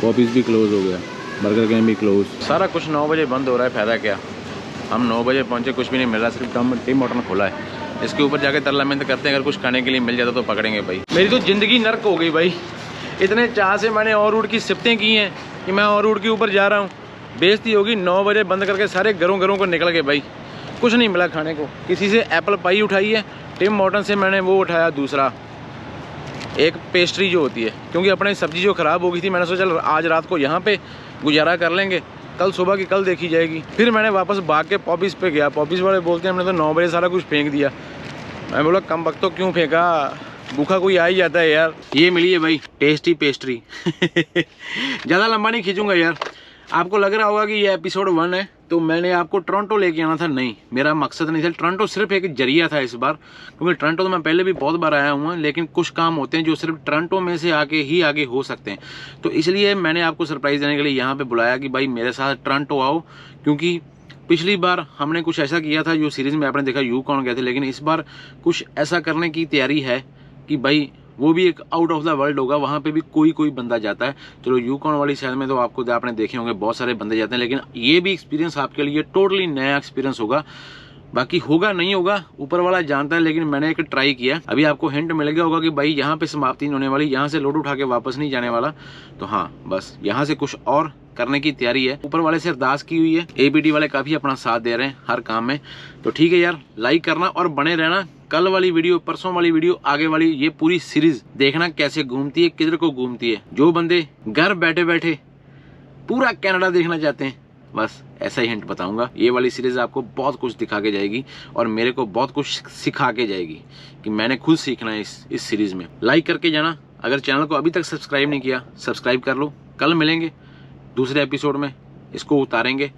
A: ऑफिस भी क्लोज हो गया, बर्गर किंग भी क्लोज, सारा कुछ 9 बजे बंद हो रहा है। फ़ायदा क्या, हम 9 बजे पहुँचे, कुछ भी नहीं मिल रहा, सिर्फ टिम हॉर्टन खोला है। इसके ऊपर जाके तरलामेंत करते हैं, अगर कुछ खाने के लिए मिल जाता तो पकड़ेंगे भाई। मेरी तो ज़िंदगी नर्क हो गई भाई, इतने चाह से मैंने और रूट की सिफ्तें की हैं कि मैं और रूट के ऊपर जा रहा हूँ, बेइज्जती होगी। 9 बजे बंद करके सारे घरों को निकल गए भाई, कुछ नहीं मिला खाने को। किसी से एप्पल पाई उठाई है, टिम हॉर्टन से मैंने वो उठाया दूसरा, एक पेस्ट्री जो होती है, क्योंकि अपनी सब्ज़ी जो ख़राब हो गई थी, मैंने सोचा चल आज रात को यहाँ पे गुजारा कर लेंगे, कल सुबह की कल देखी जाएगी। फिर मैंने वापस भाग के पॉपीज़ पे गया। पॉपीज़ वाले बोलते हैं हमने तो 9 बजे सारा कुछ फेंक दिया। मैं बोला कम वक्त तो क्यों फेंका, भूखा कोई आ ही जाता है यार। ये मिली है भाई टेस्टी पेस्ट्री। ज़्यादा लंबा नहीं खींचूंगा यार। आपको लग रहा होगा कि ये एपिसोड 1 है तो मैंने आपको टोरंटो लेके आना था, नहीं, मेरा मकसद नहीं था। टोरंटो सिर्फ एक जरिया था इस बार, क्योंकि टोरंटो तो मैं पहले भी बहुत बार आया हूँ, लेकिन कुछ काम होते हैं जो सिर्फ टोरंटो में से आके ही आगे हो सकते हैं। तो इसलिए मैंने आपको सरप्राइज़ देने के लिए यहाँ पे बुलाया कि भाई मेरे साथ टोरंटो आओ, क्योंकि पिछली बार हमने कुछ ऐसा किया था जो सीरीज़ में आपने देखा यूकॉन गए थे, लेकिन इस बार कुछ ऐसा करने की तैयारी है कि भाई वो भी एक आउट ऑफ द वर्ल्ड होगा, वहाँ पे भी कोई बंदा जाता है। चलो यूकॉन वाली शहर में तो आपने देखे होंगे बहुत सारे बंदे जाते हैं, लेकिन ये भी एक्सपीरियंस आपके लिए टोटली नया एक्सपीरियंस होगा। बाकी होगा नहीं होगा ऊपर वाला जानता है, लेकिन मैंने एक ट्राई किया। अभी आपको हिंट मिल गया होगा कि भाई यहाँ पे समाप्ति नहीं होने वाली, यहाँ से लोड उठा के वापस नहीं जाने वाला। तो हाँ, बस यहाँ से कुछ और करने की तैयारी है। ऊपर वाले से अरदास की हुई है, ABD वाले काफी अपना साथ दे रहे हैं हर काम में। तो ठीक है यार, लाइक करना और बने रहना। कल वाली वीडियो, परसों वाली वीडियो, आगे वाली ये पूरी सीरीज देखना कैसे घूमती है, किधर को घूमती है। जो बंदे घर बैठे बैठे पूरा कनाडा देखना चाहते हैं, बस ऐसा ही हिंट बताऊंगा। ये वाली सीरीज आपको बहुत कुछ दिखा के जाएगी और मेरे को बहुत कुछ सिखा के जाएगी कि मैंने खुद सीखना है इस सीरीज में। लाइक करके जाना। अगर चैनल को अभी तक सब्सक्राइब नहीं किया, सब्सक्राइब कर लो। कल मिलेंगे दूसरे एपिसोड में, इसको उतारेंगे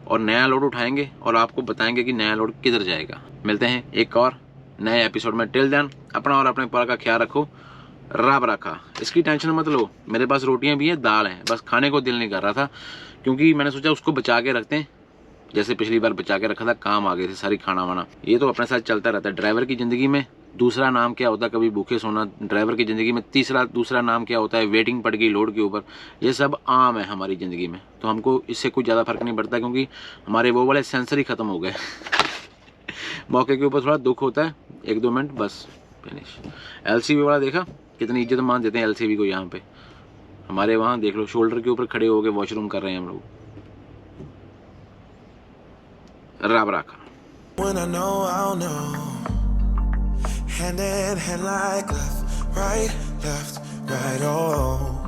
A: और नया लोड उठाएंगे और आपको बताएंगे कि नया लोड किधर जाएगा। मिलते हैं एक और नए एपिसोड में। टिल देन अपना और अपने परिवार का ख्याल रखो। राब रखा, इसकी टेंशन मत लो। मेरे पास रोटियां भी हैं, दाल है, बस खाने को दिल नहीं कर रहा था, क्योंकि मैंने सोचा उसको बचा के रखते हैं। जैसे पिछली बार बचा के रखा था, काम आ गए थे सारी खाना वाना। ये तो अपने साथ चलता रहता है। ड्राइवर की जिंदगी में दूसरा नाम क्या होता है, कभी भूखे सोना। ड्राइवर की जिंदगी में दूसरा नाम क्या होता है, वेटिंग पड़ गई लोड के ऊपर। ये सब आम है हमारी जिंदगी में, तो हमको इससे कुछ ज़्यादा फर्क नहीं पड़ता, क्योंकि हमारे वो वाले सेंसर ही खत्म हो गए। मौके के ऊपर थोड़ा दुख होता है, 1-2 मिनट बस, फिनिश। LCV वाला देखा कितनी इज्जत मान देते हैं LCV को। यहाँ पे हमारे वहाँ देख लो, शोल्डर के ऊपर खड़े होकर वॉशरूम कर रहे हैं हम लोग। राब रखा। When I know, I'll know. Hand in hand like left, right, oh.